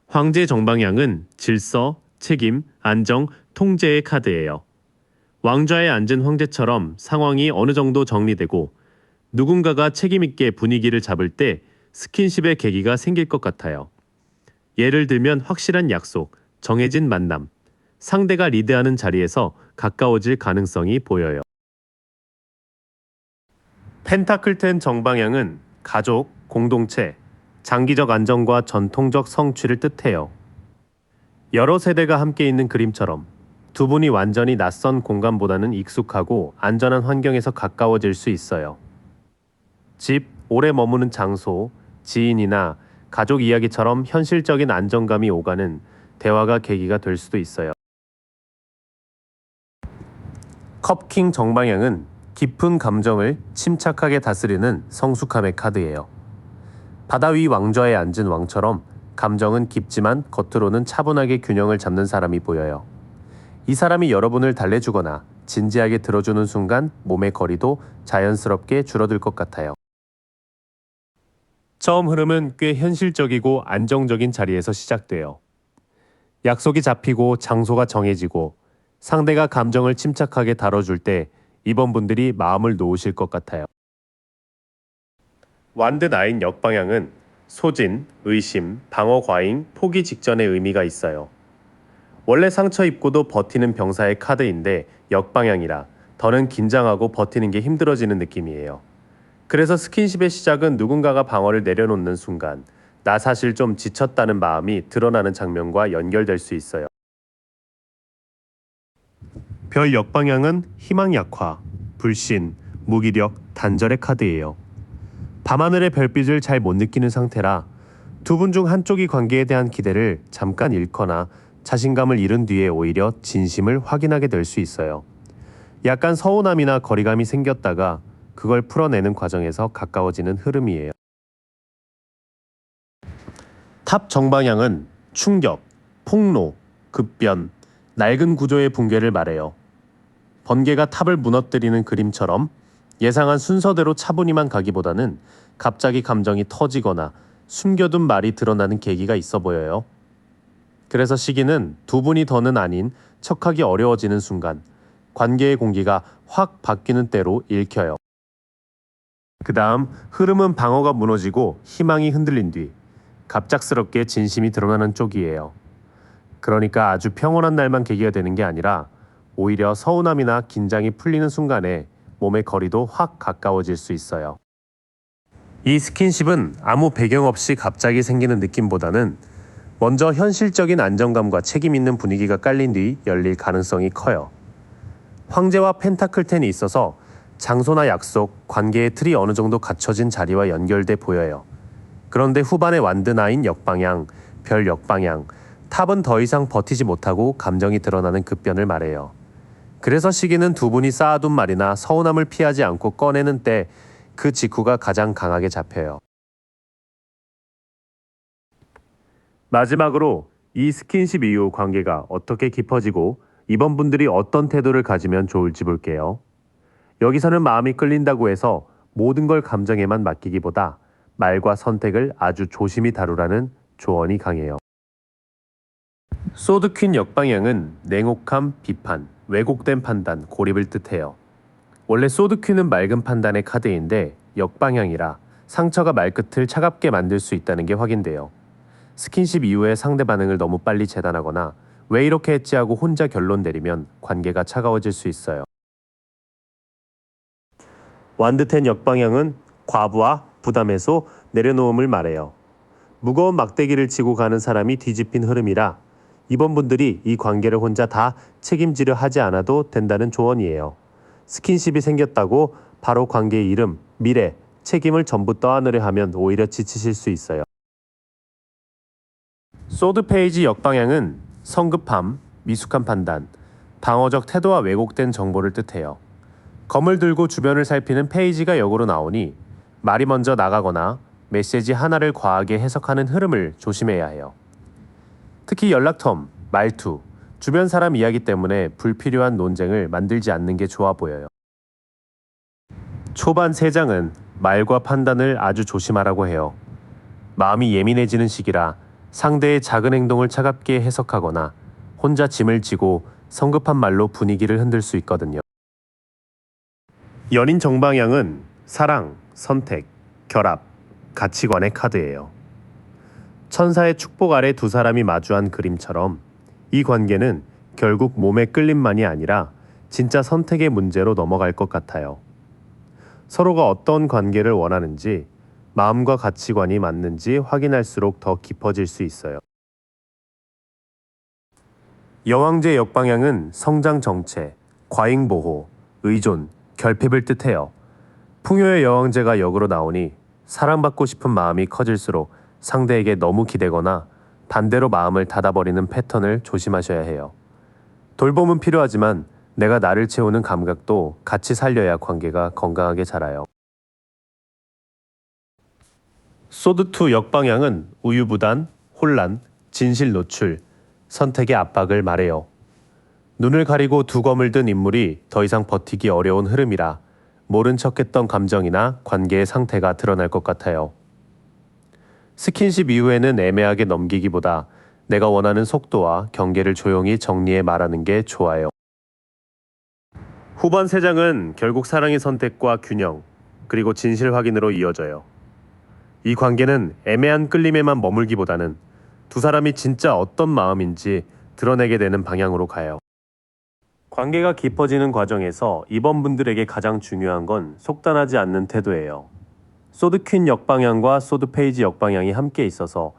황제 정방향은 질서, 책임, 안정, 통제의 카드예요. 왕좌에 앉은 황제처럼 상황이 어느 정도 정리되고 누군가가 책임있게 분위기를 잡을 때 스킨십의 계기가 생길 것 같아요. 예를 들면 확실한 약속, 정해진 만남, 상대가 리드하는 자리에서 가까워질 가능성이 보여요. 펜타클10 정방향은 가족, 공동체, 장기적 안정과 전통적 성취를 뜻해요. 여러 세대가 함께 있는 그림처럼 두 분이 완전히 낯선 공간보다는 익숙하고 안전한 환경에서 가까워질 수 있어요. 집, 오래 머무는 장소, 지인이나 가족 이야기처럼 현실적인 안정감이 오가는 대화가 계기가 될 수도 있어요. 컵킹 정방향은 깊은 감정을 침착하게 다스리는 성숙함의 카드예요. 바다 위 왕좌에 앉은 왕처럼 감정은 깊지만 겉으로는 차분하게 균형을 잡는 사람이 보여요. 이 사람이 여러분을 달래주거나 진지하게 들어주는 순간 몸의 거리도 자연스럽게 줄어들 것 같아요. 처음 흐름은 꽤 현실적이고 안정적인 자리에서 시작돼요. 약속이 잡히고 장소가 정해지고 상대가 감정을 침착하게 다뤄줄 때 이번 분들이 마음을 놓으실 것 같아요. 완드9 역방향은 소진, 의심, 방어 과잉, 포기 직전의 의미가 있어요. 원래 상처 입고도 버티는 병사의 카드인데 역방향이라 더는 긴장하고 버티는 게 힘들어지는 느낌이에요. 그래서 스킨십의 시작은 누군가가 방어를 내려놓는 순간 나 사실 좀 지쳤다는 마음이 드러나는 장면과 연결될 수 있어요. 별 역방향은 희망 약화, 불신, 무기력, 단절의 카드예요. 밤하늘의 별빛을 잘 못 느끼는 상태라 두 분 중 한쪽이 관계에 대한 기대를 잠깐 잃거나 자신감을 잃은 뒤에 오히려 진심을 확인하게 될 수 있어요. 약간 서운함이나 거리감이 생겼다가 그걸 풀어내는 과정에서 가까워지는 흐름이에요. 탑 정방향은 충격, 폭로, 급변, 낡은 구조의 붕괴를 말해요. 번개가 탑을 무너뜨리는 그림처럼 예상한 순서대로 차분히만 가기보다는 갑자기 감정이 터지거나 숨겨둔 말이 드러나는 계기가 있어 보여요. 그래서 시기는 두 분이 더는 아닌 척하기 어려워지는 순간 관계의 공기가 확 바뀌는 때로 읽혀요. 그 다음 흐름은 방어가 무너지고 희망이 흔들린 뒤 갑작스럽게 진심이 드러나는 쪽이에요. 그러니까 아주 평온한 날만 계기가 되는 게 아니라 오히려 서운함이나 긴장이 풀리는 순간에 몸의 거리도 확 가까워질 수 있어요. 이 스킨십은 아무 배경 없이 갑자기 생기는 느낌보다는 먼저 현실적인 안정감과 책임 있는 분위기가 깔린 뒤 열릴 가능성이 커요. 황제와 펜타클텐이 있어서 장소나 약속, 관계의 틀이 어느 정도 갖춰진 자리와 연결돼 보여요. 그런데 후반에 완드나인 역방향, 별 역방향, 탑은 더 이상 버티지 못하고 감정이 드러나는 급변을 말해요. 그래서 시기는 두 분이 쌓아둔 말이나 서운함을 피하지 않고 꺼내는 때 그 직후가 가장 강하게 잡혀요. 마지막으로 이 스킨십 이후 관계가 어떻게 깊어지고 이번 분들이 어떤 태도를 가지면 좋을지 볼게요. 여기서는 마음이 끌린다고 해서 모든 걸 감정에만 맡기기보다 말과 선택을 아주 조심히 다루라는 조언이 강해요. 소드퀸 역방향은 냉혹함, 비판, 왜곡된 판단, 고립을 뜻해요. 원래 소드퀸은 맑은 판단의 카드인데 역방향이라 상처가 말끝을 차갑게 만들 수 있다는 게 확인돼요. 스킨십 이후에 상대 반응을 너무 빨리 재단하거나 왜 이렇게 했지 하고 혼자 결론 내리면 관계가 차가워질 수 있어요. 완드10 역방향은 과부하, 부담 해소, 내려놓음을 말해요. 무거운 막대기를 치고 가는 사람이 뒤집힌 흐름이라 이번 분들이 이 관계를 혼자 다 책임지려 하지 않아도 된다는 조언이에요. 스킨십이 생겼다고 바로 관계의 이름, 미래, 책임을 전부 떠안으려 하면 오히려 지치실 수 있어요. 소드 페이지 역방향은 성급함, 미숙한 판단, 방어적 태도와 왜곡된 정보를 뜻해요. 검을 들고 주변을 살피는 페이지가 역으로 나오니 말이 먼저 나가거나 메시지 하나를 과하게 해석하는 흐름을 조심해야 해요. 특히 연락텀, 말투, 주변 사람 이야기 때문에 불필요한 논쟁을 만들지 않는 게 좋아 보여요. 초반 3장은 말과 판단을 아주 조심하라고 해요. 마음이 예민해지는 시기라 상대의 작은 행동을 차갑게 해석하거나 혼자 짐을 지고 성급한 말로 분위기를 흔들 수 있거든요. 연인 정방향은 사랑, 선택, 결합, 가치관의 카드예요. 천사의 축복 아래 두 사람이 마주한 그림처럼 이 관계는 결국 몸의 끌림만이 아니라 진짜 선택의 문제로 넘어갈 것 같아요. 서로가 어떤 관계를 원하는지, 마음과 가치관이 맞는지 확인할수록 더 깊어질 수 있어요. 여왕제 역방향은 성장 정체, 과잉 보호, 의존, 결핍을 뜻해요. 풍요의 여왕제가 역으로 나오니 사랑받고 싶은 마음이 커질수록 상대에게 너무 기대거나 반대로 마음을 닫아버리는 패턴을 조심하셔야 해요. 돌봄은 필요하지만 내가 나를 채우는 감각도 같이 살려야 관계가 건강하게 자라요. 소드2 역방향은 우유부단, 혼란, 진실 노출, 선택의 압박을 말해요. 눈을 가리고 두 검을 든 인물이 더 이상 버티기 어려운 흐름이라 모른 척했던 감정이나 관계의 상태가 드러날 것 같아요. 스킨십 이후에는 애매하게 넘기기보다 내가 원하는 속도와 경계를 조용히 정리해 말하는 게 좋아요. 후반 3장은 결국 사랑의 선택과 균형, 그리고 진실 확인으로 이어져요. 이 관계는 애매한 끌림에만 머물기보다는 두 사람이 진짜 어떤 마음인지 드러내게 되는 방향으로 가요. 관계가 깊어지는 과정에서 이번 분들에게 가장 중요한 건 속단하지 않는 태도예요. 소드퀸 역방향과 소드페이지 역방향이 함께 있어서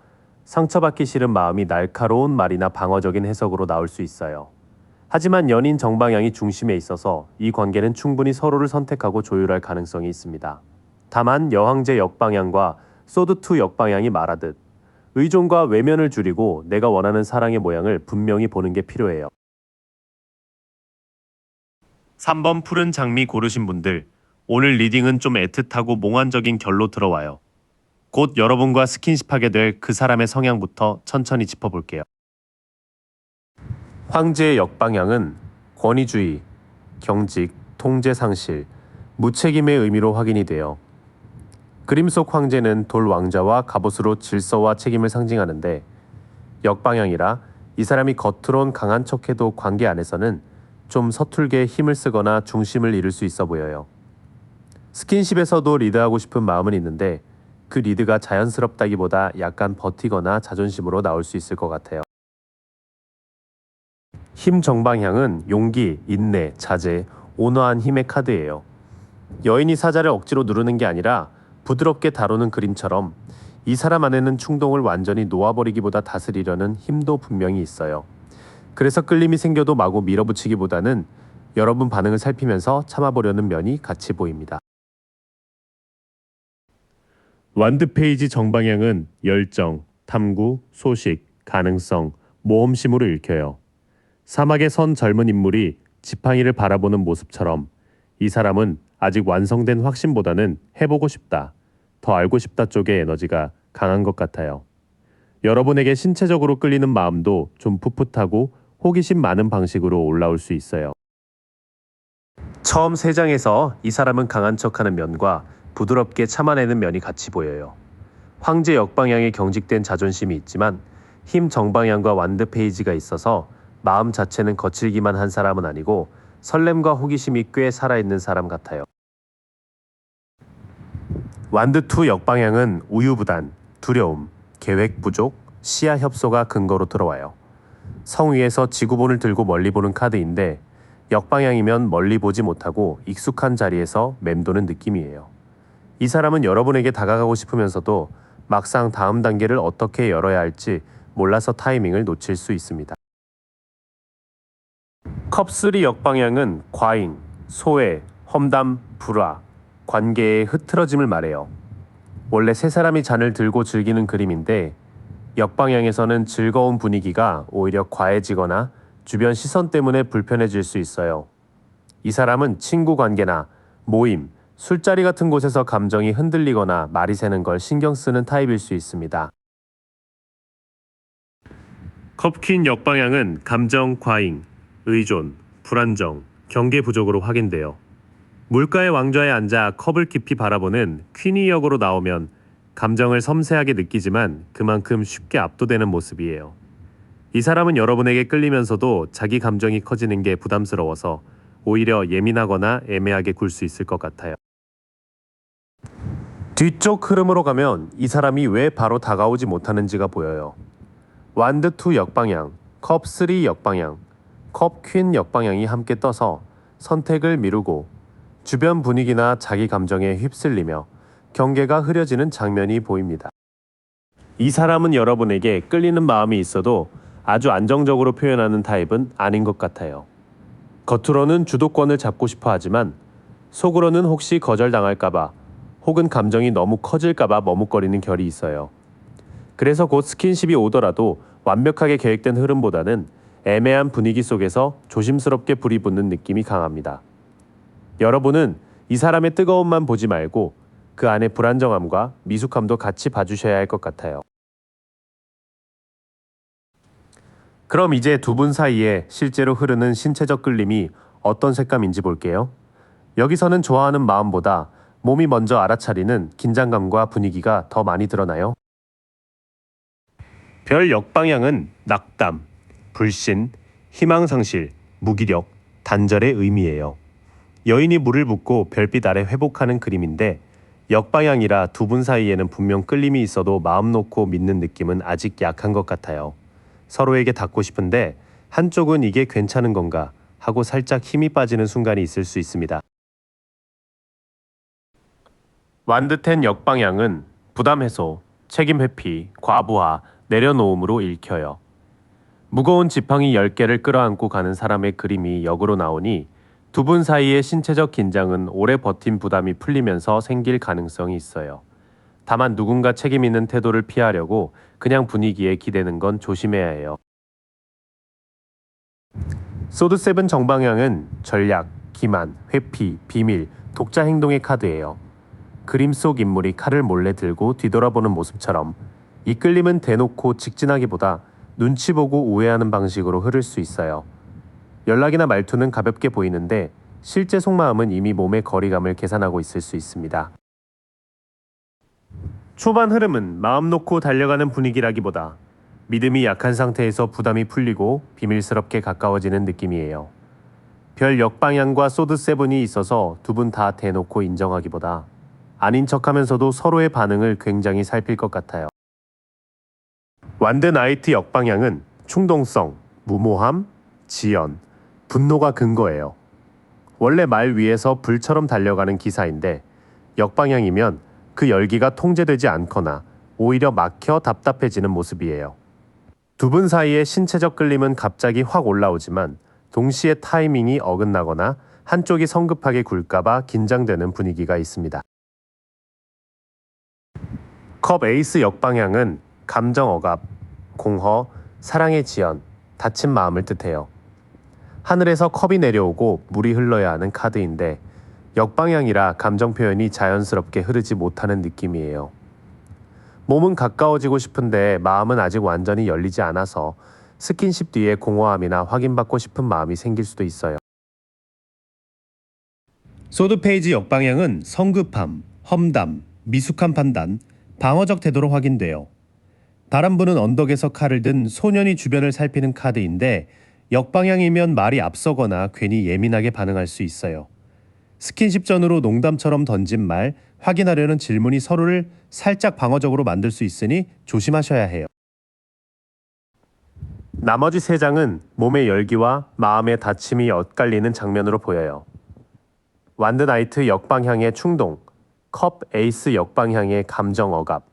상처받기 싫은 마음이 날카로운 말이나 방어적인 해석으로 나올 수 있어요. 하지만 연인 정방향이 중심에 있어서 이 관계는 충분히 서로를 선택하고 조율할 가능성이 있습니다. 다만 여왕제 역방향과 소드2 역방향이 말하듯 의존과 외면을 줄이고 내가 원하는 사랑의 모양을 분명히 보는 게 필요해요. 3번 푸른 장미 고르신 분들, 오늘 리딩은 좀 애틋하고 몽환적인 결로 들어와요. 곧 여러분과 스킨십하게 될 그 사람의 성향부터 천천히 짚어볼게요. 황제의 역방향은 권위주의, 경직, 통제 상실, 무책임의 의미로 확인이 돼요. 그림 속 황제는 돌 왕자와 갑옷으로 질서와 책임을 상징하는데 역방향이라 이 사람이 겉으론 강한 척해도 관계 안에서는 좀 서툴게 힘을 쓰거나 중심을 잃을 수 있어 보여요. 스킨십에서도 리드하고 싶은 마음은 있는데 그 리드가 자연스럽다기보다 약간 버티거나 자존심으로 나올 수 있을 것 같아요. 힘 정방향은 용기, 인내, 자제, 온화한 힘의 카드예요. 여인이 사자를 억지로 누르는 게 아니라 부드럽게 다루는 그림처럼 이 사람 안에는 충동을 완전히 놓아버리기보다 다스리려는 힘도 분명히 있어요. 그래서 끌림이 생겨도 마구 밀어붙이기보다는 여러분 반응을 살피면서 참아보려는 면이 같이 보입니다. 완드 페이지 정방향은 열정, 탐구, 소식, 가능성, 모험심으로 읽혀요. 사막에 선 젊은 인물이 지팡이를 바라보는 모습처럼 이 사람은 아직 완성된 확신보다는 해보고 싶다, 더 알고 싶다 쪽의 에너지가 강한 것 같아요. 여러분에게 신체적으로 끌리는 마음도 좀 풋풋하고 호기심 많은 방식으로 올라올 수 있어요. 처음 3장에서 이 사람은 강한 척하는 면과 부드럽게 참아내는 면이 같이 보여요. 황제 역방향에 경직된 자존심이 있지만 힘 정방향과 완드 페이지가 있어서 마음 자체는 거칠기만 한 사람은 아니고 설렘과 호기심이 꽤 살아있는 사람 같아요. 완드 2 역방향은 우유부단, 두려움, 계획 부족, 시야 협소가 근거로 들어와요. 성 위에서 지구본을 들고 멀리 보는 카드인데 역방향이면 멀리 보지 못하고 익숙한 자리에서 맴도는 느낌이에요. 이 사람은 여러분에게 다가가고 싶으면서도 막상 다음 단계를 어떻게 열어야 할지 몰라서 타이밍을 놓칠 수 있습니다. 컵 3 역방향은 과잉, 소외, 험담, 불화, 관계의 흐트러짐을 말해요. 원래 세 사람이 잔을 들고 즐기는 그림인데 역방향에서는 즐거운 분위기가 오히려 과해지거나 주변 시선 때문에 불편해질 수 있어요. 이 사람은 친구 관계나 모임, 술자리 같은 곳에서 감정이 흔들리거나 말이 새는 걸 신경 쓰는 타입일 수 있습니다. 컵퀸 역방향은 감정 과잉, 의존, 불안정, 경계 부족으로 확인돼요. 물가의 왕좌에 앉아 컵을 깊이 바라보는 퀸이 역으로 나오면 감정을 섬세하게 느끼지만 그만큼 쉽게 압도되는 모습이에요. 이 사람은 여러분에게 끌리면서도 자기 감정이 커지는 게 부담스러워서 오히려 예민하거나 애매하게 굴 수 있을 것 같아요. 뒤쪽 흐름으로 가면 이 사람이 왜 바로 다가오지 못하는지가 보여요. 완드 2 역방향, 컵 3 역방향, 컵 퀸 역방향이 함께 떠서 선택을 미루고 주변 분위기나 자기 감정에 휩쓸리며 경계가 흐려지는 장면이 보입니다. 이 사람은 여러분에게 끌리는 마음이 있어도 아주 안정적으로 표현하는 타입은 아닌 것 같아요. 겉으로는 주도권을 잡고 싶어 하지만 속으로는 혹시 거절당할까봐 혹은 감정이 너무 커질까봐 머뭇거리는 결이 있어요. 그래서 곧 스킨십이 오더라도 완벽하게 계획된 흐름보다는 애매한 분위기 속에서 조심스럽게 불이 붙는 느낌이 강합니다. 여러분은 이 사람의 뜨거움만 보지 말고 그 안에 불안정함과 미숙함도 같이 봐주셔야 할 것 같아요. 그럼 이제 두 분 사이에 실제로 흐르는 신체적 끌림이 어떤 색감인지 볼게요. 여기서는 좋아하는 마음보다 몸이 먼저 알아차리는 긴장감과 분위기가 더 많이 드러나요. 별 역방향은 낙담, 불신, 희망상실, 무기력, 단절의 의미예요. 여인이 물을 붓고 별빛 아래 회복하는 그림인데 역방향이라 두 분 사이에는 분명 끌림이 있어도 마음 놓고 믿는 느낌은 아직 약한 것 같아요. 서로에게 닿고 싶은데 한쪽은 이게 괜찮은 건가 하고 살짝 힘이 빠지는 순간이 있을 수 있습니다. 완드 10 역방향은 부담 해소, 책임 회피, 과부하, 내려놓음으로 읽혀요. 무거운 지팡이 10개를 끌어안고 가는 사람의 그림이 역으로 나오니 두 분 사이의 신체적 긴장은 오래 버틴 부담이 풀리면서 생길 가능성이 있어요. 다만 누군가 책임 있는 태도를 피하려고 그냥 분위기에 기대는 건 조심해야 해요. 소드 7 정방향은 전략, 기만, 회피, 비밀, 독자 행동의 카드예요. 그림 속 인물이 칼을 몰래 들고 뒤돌아보는 모습처럼 이 끌림은 대놓고 직진하기보다 눈치 보고 우회하는 방식으로 흐를 수 있어요. 연락이나 말투는 가볍게 보이는데 실제 속마음은 이미 몸의 거리감을 계산하고 있을 수 있습니다. 초반 흐름은 마음 놓고 달려가는 분위기라기보다 믿음이 약한 상태에서 부담이 풀리고 비밀스럽게 가까워지는 느낌이에요. 별 역방향과 소드 세븐이 있어서 두 분 다 대놓고 인정하기보다 아닌 척하면서도 서로의 반응을 굉장히 살필 것 같아요. 완드 나이트 역방향은 충동성, 무모함, 지연, 분노가 근거예요. 원래 말 위에서 불처럼 달려가는 기사인데 역방향이면 그 열기가 통제되지 않거나 오히려 막혀 답답해지는 모습이에요. 두 분 사이의 신체적 끌림은 갑자기 확 올라오지만 동시에 타이밍이 어긋나거나 한쪽이 성급하게 굴까봐 긴장되는 분위기가 있습니다. 컵 에이스 역방향은 감정 억압, 공허, 사랑의 지연, 다친 마음을 뜻해요. 하늘에서 컵이 내려오고 물이 흘러야 하는 카드인데 역방향이라 감정 표현이 자연스럽게 흐르지 못하는 느낌이에요. 몸은 가까워지고 싶은데 마음은 아직 완전히 열리지 않아서 스킨십 뒤에 공허함이나 확인받고 싶은 마음이 생길 수도 있어요. 소드 페이지 역방향은 성급함, 험담, 미숙한 판단, 방어적 태도로 확인돼요. 바람부는 언덕에서 칼을 든 소년이 주변을 살피는 카드인데 역방향이면 말이 앞서거나 괜히 예민하게 반응할 수 있어요. 스킨십 전으로 농담처럼 던진 말, 확인하려는 질문이 서로를 살짝 방어적으로 만들 수 있으니 조심하셔야 해요. 나머지 세 장은 몸의 열기와 마음의 다침이 엇갈리는 장면으로 보여요. 완드 나이트 역방향의 충동, 컵 에이스 역방향의 감정 억압,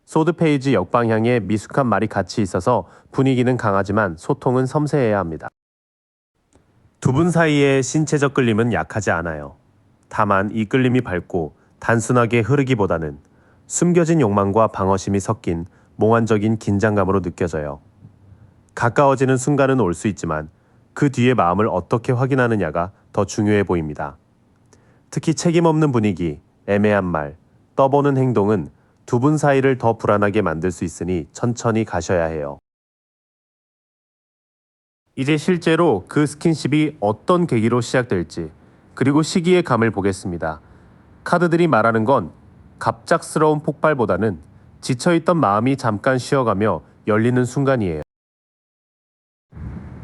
소드 페이지 역방향의 미숙한 말이 같이 있어서 분위기는 강하지만 소통은 섬세해야 합니다. 두 분 사이의 신체적 끌림은 약하지 않아요. 다만 이 끌림이 밝고 단순하게 흐르기보다는 숨겨진 욕망과 방어심이 섞인 몽환적인 긴장감으로 느껴져요. 가까워지는 순간은 올 수 있지만 그 뒤의 마음을 어떻게 확인하느냐가 더 중요해 보입니다. 특히 책임없는 분위기, 애매한 말, 떠보는 행동은 두 분 사이를 더 불안하게 만들 수 있으니 천천히 가셔야 해요. 이제 실제로 그 스킨십이 어떤 계기로 시작될지 그리고 시기의 감을 보겠습니다. 카드들이 말하는 건 갑작스러운 폭발보다는 지쳐있던 마음이 잠깐 쉬어가며 열리는 순간이에요.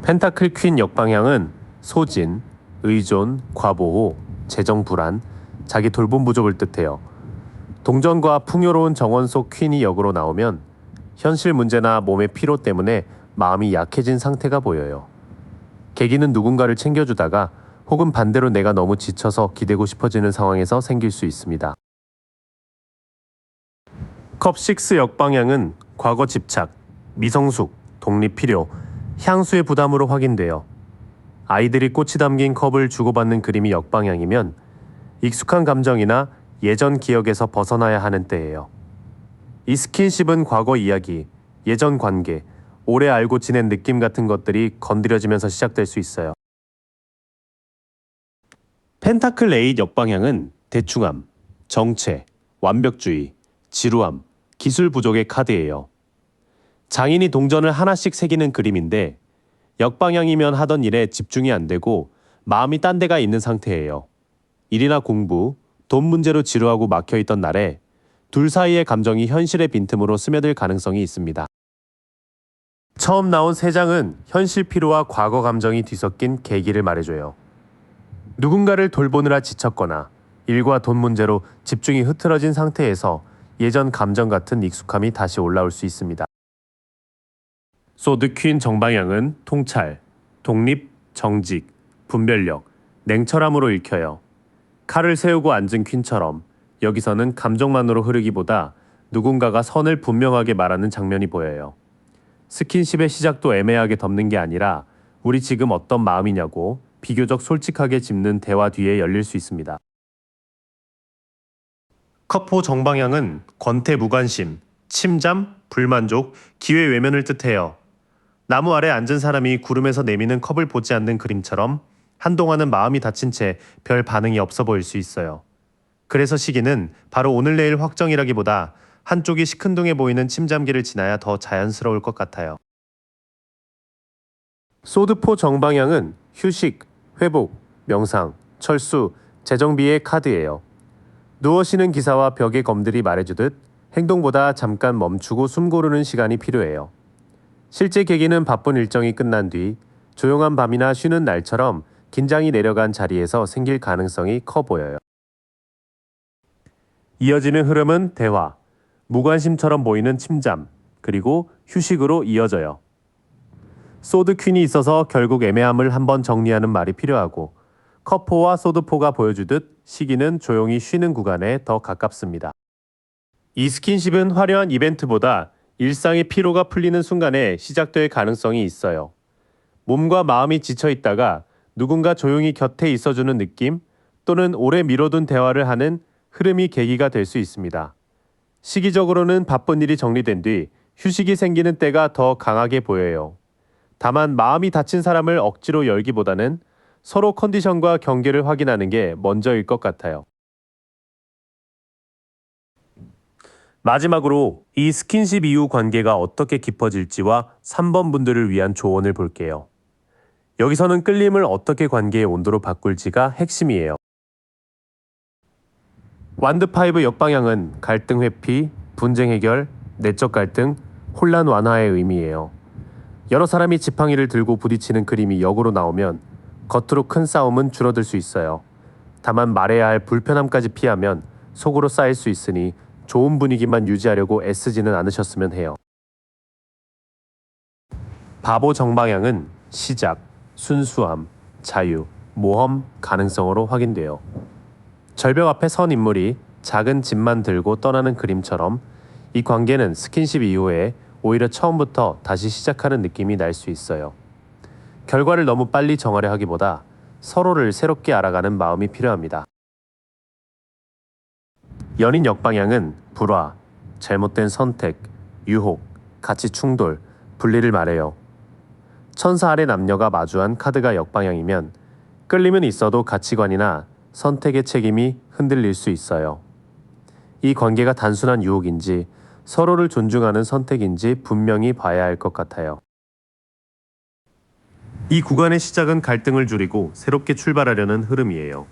펜타클 퀸 역방향은 소진, 의존, 과보호, 재정 불안, 자기 돌봄 부족을 뜻해요. 동전과 풍요로운 정원 속 퀸이 역으로 나오면 현실 문제나 몸의 피로 때문에 마음이 약해진 상태가 보여요. 계기는 누군가를 챙겨주다가 혹은 반대로 내가 너무 지쳐서 기대고 싶어지는 상황에서 생길 수 있습니다. 컵 6 역방향은 과거 집착, 미성숙, 독립 필요, 향수의 부담으로 확인돼요. 아이들이 꽃이 담긴 컵을 주고받는 그림이 역방향이면 익숙한 감정이나 예전 기억에서 벗어나야 하는 때예요. 이 스킨십은 과거 이야기, 예전 관계, 오래 알고 지낸 느낌 같은 것들이 건드려지면서 시작될 수 있어요. 펜타클 8 역방향은 대충함, 정체, 완벽주의, 지루함, 기술 부족의 카드예요. 장인이 동전을 하나씩 새기는 그림인데 역방향이면 하던 일에 집중이 안 되고 마음이 딴 데가 있는 상태예요. 일이나 공부, 돈 문제로 지루하고 막혀있던 날에 둘 사이의 감정이 현실의 빈틈으로 스며들 가능성이 있습니다. 처음 나온 세 장은 현실 피로와 과거 감정이 뒤섞인 계기를 말해줘요. 누군가를 돌보느라 지쳤거나 일과 돈 문제로 집중이 흐트러진 상태에서 예전 감정 같은 익숙함이 다시 올라올 수 있습니다. 소드 퀸 정방향은 통찰, 독립, 정직, 분별력, 냉철함으로 읽혀요. 칼을 세우고 앉은 퀸처럼 여기서는 감정만으로 흐르기보다 누군가가 선을 분명하게 말하는 장면이 보여요. 스킨십의 시작도 애매하게 덮는 게 아니라 우리 지금 어떤 마음이냐고 비교적 솔직하게 짚는 대화 뒤에 열릴 수 있습니다. 컵4 정방향은 권태 무관심, 침잠, 불만족, 기회 외면을 뜻해요. 나무 아래 앉은 사람이 구름에서 내미는 컵을 보지 않는 그림처럼 한동안은 마음이 닫힌 채 별 반응이 없어 보일 수 있어요. 그래서 시기는 바로 오늘 내일 확정이라기보다 한쪽이 시큰둥해 보이는 침잠기를 지나야 더 자연스러울 것 같아요. 소드4 정방향은 휴식, 회복, 명상, 철수, 재정비의 카드예요. 누워 쉬는 기사와 벽의 검들이 말해주듯 행동보다 잠깐 멈추고 숨 고르는 시간이 필요해요. 실제 계기는 바쁜 일정이 끝난 뒤 조용한 밤이나 쉬는 날처럼 긴장이 내려간 자리에서 생길 가능성이 커 보여요. 이어지는 흐름은 대화, 무관심처럼 보이는 침잠, 그리고 휴식으로 이어져요. 소드 퀸이 있어서 결국 애매함을 한번 정리하는 말이 필요하고, 컵4와 소드4가 보여주듯 시기는 조용히 쉬는 구간에 더 가깝습니다. 이 스킨십은 화려한 이벤트보다 일상의 피로가 풀리는 순간에 시작될 가능성이 있어요. 몸과 마음이 지쳐 있다가 누군가 조용히 곁에 있어주는 느낌, 또는 오래 미뤄둔 대화를 하는 흐름이 계기가 될 수 있습니다. 시기적으로는 바쁜 일이 정리된 뒤 휴식이 생기는 때가 더 강하게 보여요. 다만 마음이 다친 사람을 억지로 열기보다는 서로 컨디션과 경계를 확인하는 게 먼저일 것 같아요. 마지막으로 이 스킨십 이후 관계가 어떻게 깊어질지와 3번 분들을 위한 조언을 볼게요. 여기서는 끌림을 어떻게 관계의 온도로 바꿀지가 핵심이에요. 완드5 역방향은 갈등 회피, 분쟁 해결, 내적 갈등, 혼란 완화의 의미예요. 여러 사람이 지팡이를 들고 부딪히는 그림이 역으로 나오면 겉으로 큰 싸움은 줄어들 수 있어요. 다만 말해야 할 불편함까지 피하면 속으로 쌓일 수 있으니 좋은 분위기만 유지하려고 애쓰지는 않으셨으면 해요. 바보 정방향은 시작, 순수함, 자유, 모험, 가능성으로 확인돼요. 절벽 앞에 선 인물이 작은 짐만 들고 떠나는 그림처럼 이 관계는 스킨십 이후에 오히려 처음부터 다시 시작하는 느낌이 날 수 있어요. 결과를 너무 빨리 정하려 하기보다 서로를 새롭게 알아가는 마음이 필요합니다. 연인 역방향은 불화, 잘못된 선택, 유혹, 가치 충돌, 분리를 말해요. 천사 아래 남녀가 마주한 카드가 역방향이면 끌림은 있어도 가치관이나 선택의 책임이 흔들릴 수 있어요. 이 관계가 단순한 유혹인지 서로를 존중하는 선택인지 분명히 봐야 할 것 같아요. 이 구간의 시작은 갈등을 줄이고 새롭게 출발하려는 흐름이에요.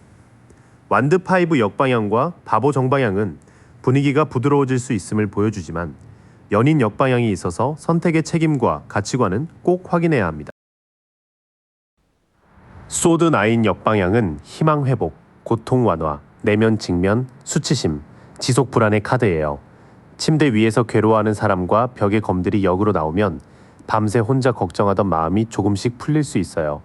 완드5 역방향과 바보 정방향은 분위기가 부드러워질 수 있음을 보여주지만 연인 역방향이 있어서 선택의 책임과 가치관은 꼭 확인해야 합니다. 소드9 역방향은 희망 회복, 고통 완화, 내면 직면, 수치심, 지속 불안의 카드예요. 침대 위에서 괴로워하는 사람과 벽의 검들이 역으로 나오면 밤새 혼자 걱정하던 마음이 조금씩 풀릴 수 있어요.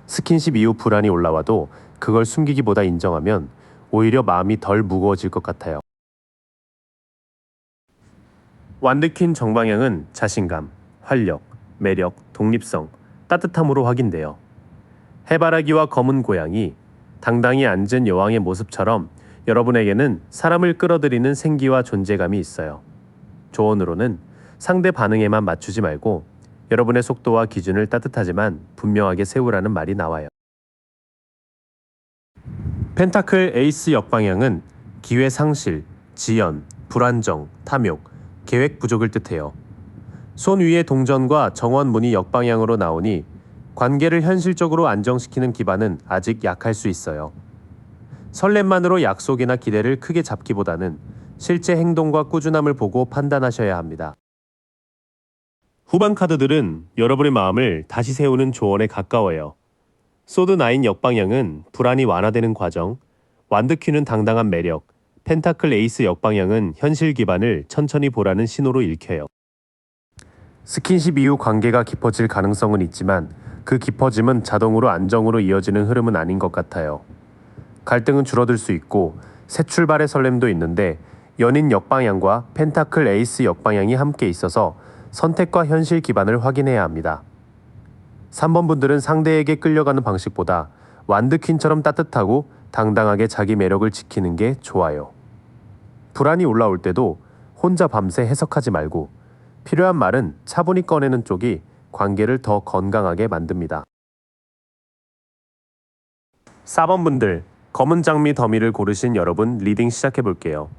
스킨십 이후 불안이 올라와도 그걸 숨기기보다 인정하면 오히려 마음이 덜 무거워질 것 같아요. 완드퀸 정방향은 자신감, 활력, 매력, 독립성, 따뜻함으로 확인돼요. 해바라기와 검은 고양이, 당당히 앉은 여왕의 모습처럼 여러분에게는 사람을 끌어들이는 생기와 존재감이 있어요. 조언으로는 상대 반응에만 맞추지 말고 여러분의 속도와 기준을 따뜻하지만 분명하게 세우라는 말이 나와요. 펜타클 에이스 역방향은 기회 상실, 지연, 불안정, 탐욕, 계획 부족을 뜻해요. 손 위의 동전과 정원문이 역방향으로 나오니 관계를 현실적으로 안정시키는 기반은 아직 약할 수 있어요. 설렘만으로 약속이나 기대를 크게 잡기보다는 실제 행동과 꾸준함을 보고 판단하셔야 합니다. 후반 카드들은 여러분의 마음을 다시 세우는 조언에 가까워요. 소드9 역방향은 불안이 완화되는 과정, 완드퀸은 당당한 매력, 펜타클 에이스 역방향은 현실 기반을 천천히 보라는 신호로 읽혀요. 스킨십 이후 관계가 깊어질 가능성은 있지만 그 깊어짐은 자동으로 안정으로 이어지는 흐름은 아닌 것 같아요. 갈등은 줄어들 수 있고 새 출발의 설렘도 있는데 연인 역방향과 펜타클 에이스 역방향이 함께 있어서 선택과 현실 기반을 확인해야 합니다. 3번 분들은 상대에게 끌려가는 방식보다 완드퀸처럼 따뜻하고 당당하게 자기 매력을 지키는 게 좋아요. 불안이 올라올 때도 혼자 밤새 해석하지 말고 필요한 말은 차분히 꺼내는 쪽이 관계를 더 건강하게 만듭니다. 4번 분들, 검은 장미 더미를 고르신 여러분 리딩 시작해 볼게요.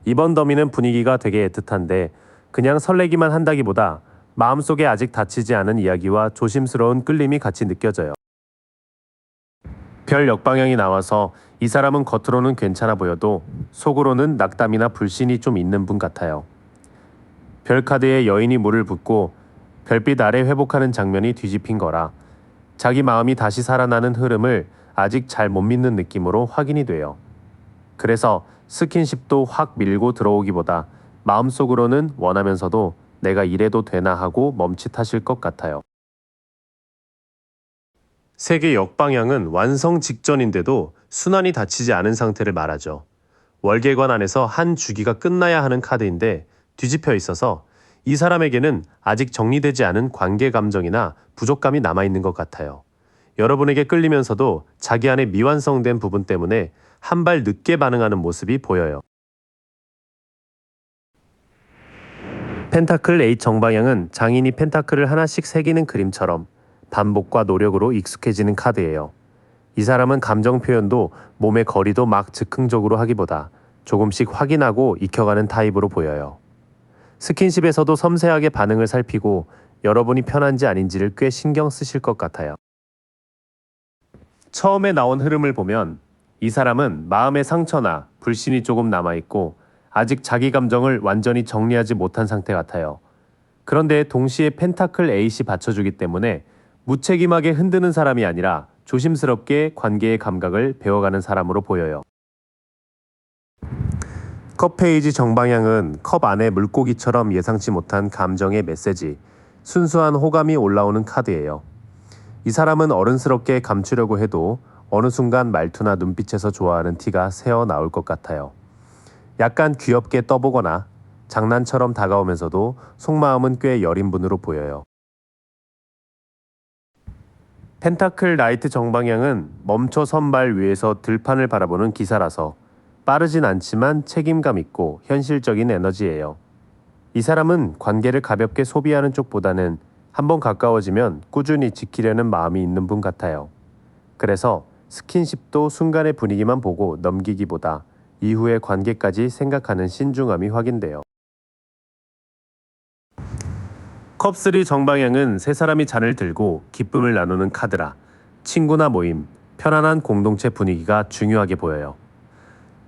이번 더미는 분위기가 되게 애틋한데 그냥 설레기만 한다기보다 마음속에 아직 닫히지 않은 이야기와 조심스러운 끌림이 같이 느껴져요. 별 역방향이 나와서 이 사람은 겉으로는 괜찮아 보여도 속으로는 낙담이나 불신이 좀 있는 분 같아요. 별 카드에 여인이 물을 붓고 별빛 아래 회복하는 장면이 뒤집힌 거라 자기 마음이 다시 살아나는 흐름을 아직 잘 못 믿는 느낌으로 확인이 돼요. 그래서 스킨십도 확 밀고 들어오기보다 마음속으로는 원하면서도 내가 이래도 되나 하고 멈칫하실 것 같아요. 세계 역방향은 완성 직전인데도 순환이 닫히지 않은 상태를 말하죠. 월계관 안에서 한 주기가 끝나야 하는 카드인데 뒤집혀 있어서 이 사람에게는 아직 정리되지 않은 관계 감정이나 부족감이 남아있는 것 같아요. 여러분에게 끌리면서도 자기 안에 미완성된 부분 때문에 한 발 늦게 반응하는 모습이 보여요. 펜타클 8 정방향은 장인이 펜타클을 하나씩 새기는 그림처럼 반복과 노력으로 익숙해지는 카드예요. 이 사람은 감정 표현도 몸의 거리도 막 즉흥적으로 하기보다 조금씩 확인하고 익혀가는 타입으로 보여요. 스킨십에서도 섬세하게 반응을 살피고 여러분이 편한지 아닌지를 꽤 신경 쓰실 것 같아요. 처음에 나온 흐름을 보면 이 사람은 마음의 상처나 불신이 조금 남아있고 아직 자기 감정을 완전히 정리하지 못한 상태 같아요. 그런데 동시에 펜타클 8이 받쳐주기 때문에 무책임하게 흔드는 사람이 아니라 조심스럽게 관계의 감각을 배워가는 사람으로 보여요. 컵 페이지 정방향은 컵 안에 물고기처럼 예상치 못한 감정의 메시지, 순수한 호감이 올라오는 카드예요. 이 사람은 어른스럽게 감추려고 해도 어느 순간 말투나 눈빛에서 좋아하는 티가 새어 나올 것 같아요. 약간 귀엽게 떠보거나 장난처럼 다가오면서도 속마음은 꽤 여린 분으로 보여요. 펜타클 나이트 정방향은 멈춰 선 발 위에서 들판을 바라보는 기사라서 빠르진 않지만 책임감 있고 현실적인 에너지예요. 이 사람은 관계를 가볍게 소비하는 쪽보다는 한번 가까워지면 꾸준히 지키려는 마음이 있는 분 같아요. 그래서 스킨십도 순간의 분위기만 보고 넘기기보다 이후의 관계까지 생각하는 신중함이 확인돼요. 컵3 정방향은 세 사람이 잔을 들고 기쁨을 나누는 카드라 친구나 모임, 편안한 공동체 분위기가 중요하게 보여요.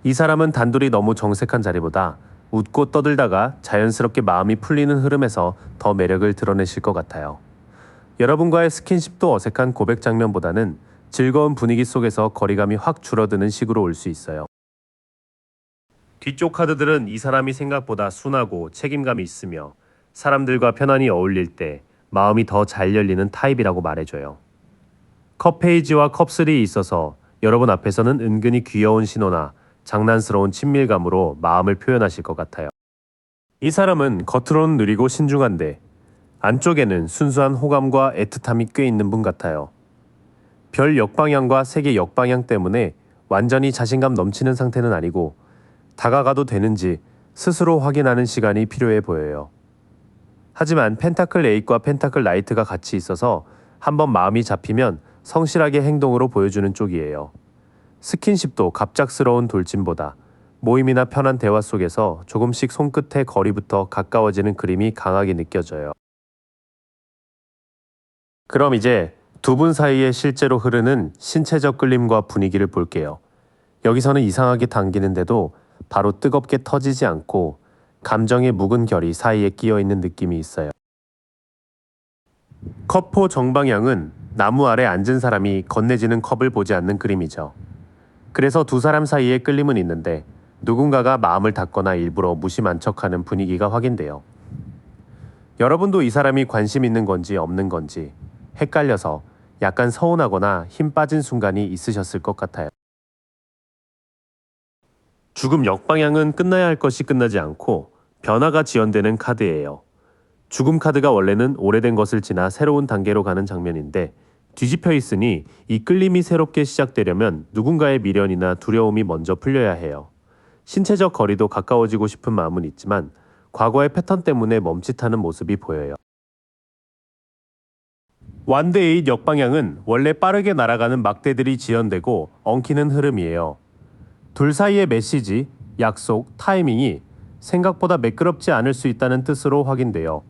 이 사람은 단둘이 너무 정색한 자리보다 웃고 떠들다가 자연스럽게 마음이 풀리는 흐름에서 더 매력을 드러내실 것 같아요. 여러분과의 스킨십도 어색한 고백 장면보다는 즐거운 분위기 속에서 거리감이 확 줄어드는 식으로 올 수 있어요. 뒤쪽 카드들은 이 사람이 생각보다 순하고 책임감이 있으며 사람들과 편안히 어울릴 때 마음이 더 잘 열리는 타입이라고 말해줘요. 컵 페이지와 컵3이 있어서 여러분 앞에서는 은근히 귀여운 신호나 장난스러운 친밀감으로 마음을 표현하실 것 같아요. 이 사람은 겉으로는 느리고 신중한데 안쪽에는 순수한 호감과 애틋함이 꽤 있는 분 같아요. 별 역방향과 세계 역방향 때문에 완전히 자신감 넘치는 상태는 아니고 다가가도 되는지 스스로 확인하는 시간이 필요해 보여요. 하지만 펜타클 8과 펜타클 나이트가 같이 있어서 한번 마음이 잡히면 성실하게 행동으로 보여주는 쪽이에요. 스킨십도 갑작스러운 돌진보다 모임이나 편한 대화 속에서 조금씩 손끝의 거리부터 가까워지는 그림이 강하게 느껴져요. 그럼 이제 두 분 사이에 실제로 흐르는 신체적 끌림과 분위기를 볼게요. 여기서는 이상하게 당기는데도 바로 뜨겁게 터지지 않고 감정의 묵은 결이 사이에 끼어 있는 느낌이 있어요. 컵4 정방향은 나무 아래 앉은 사람이 건네지는 컵을 보지 않는 그림이죠. 그래서 두 사람 사이에 끌림은 있는데 누군가가 마음을 닫거나 일부러 무심한 척하는 분위기가 확인돼요. 여러분도 이 사람이 관심 있는 건지 없는 건지 헷갈려서 약간 서운하거나 힘 빠진 순간이 있으셨을 것 같아요. 죽음 역방향은 끝나야 할 것이 끝나지 않고 변화가 지연되는 카드예요. 죽음 카드가 원래는 오래된 것을 지나 새로운 단계로 가는 장면인데 뒤집혀 있으니 이 끌림이 새롭게 시작되려면 누군가의 미련이나 두려움이 먼저 풀려야 해요. 신체적 거리도 가까워지고 싶은 마음은 있지만 과거의 패턴 때문에 멈칫하는 모습이 보여요. 완대에잇 역방향은 원래 빠르게 날아가는 막대들이 지연되고 엉키는 흐름이에요. 둘 사이의 메시지, 약속, 타이밍이 생각보다 매끄럽지 않을 수 있다는 뜻으로 확인돼요.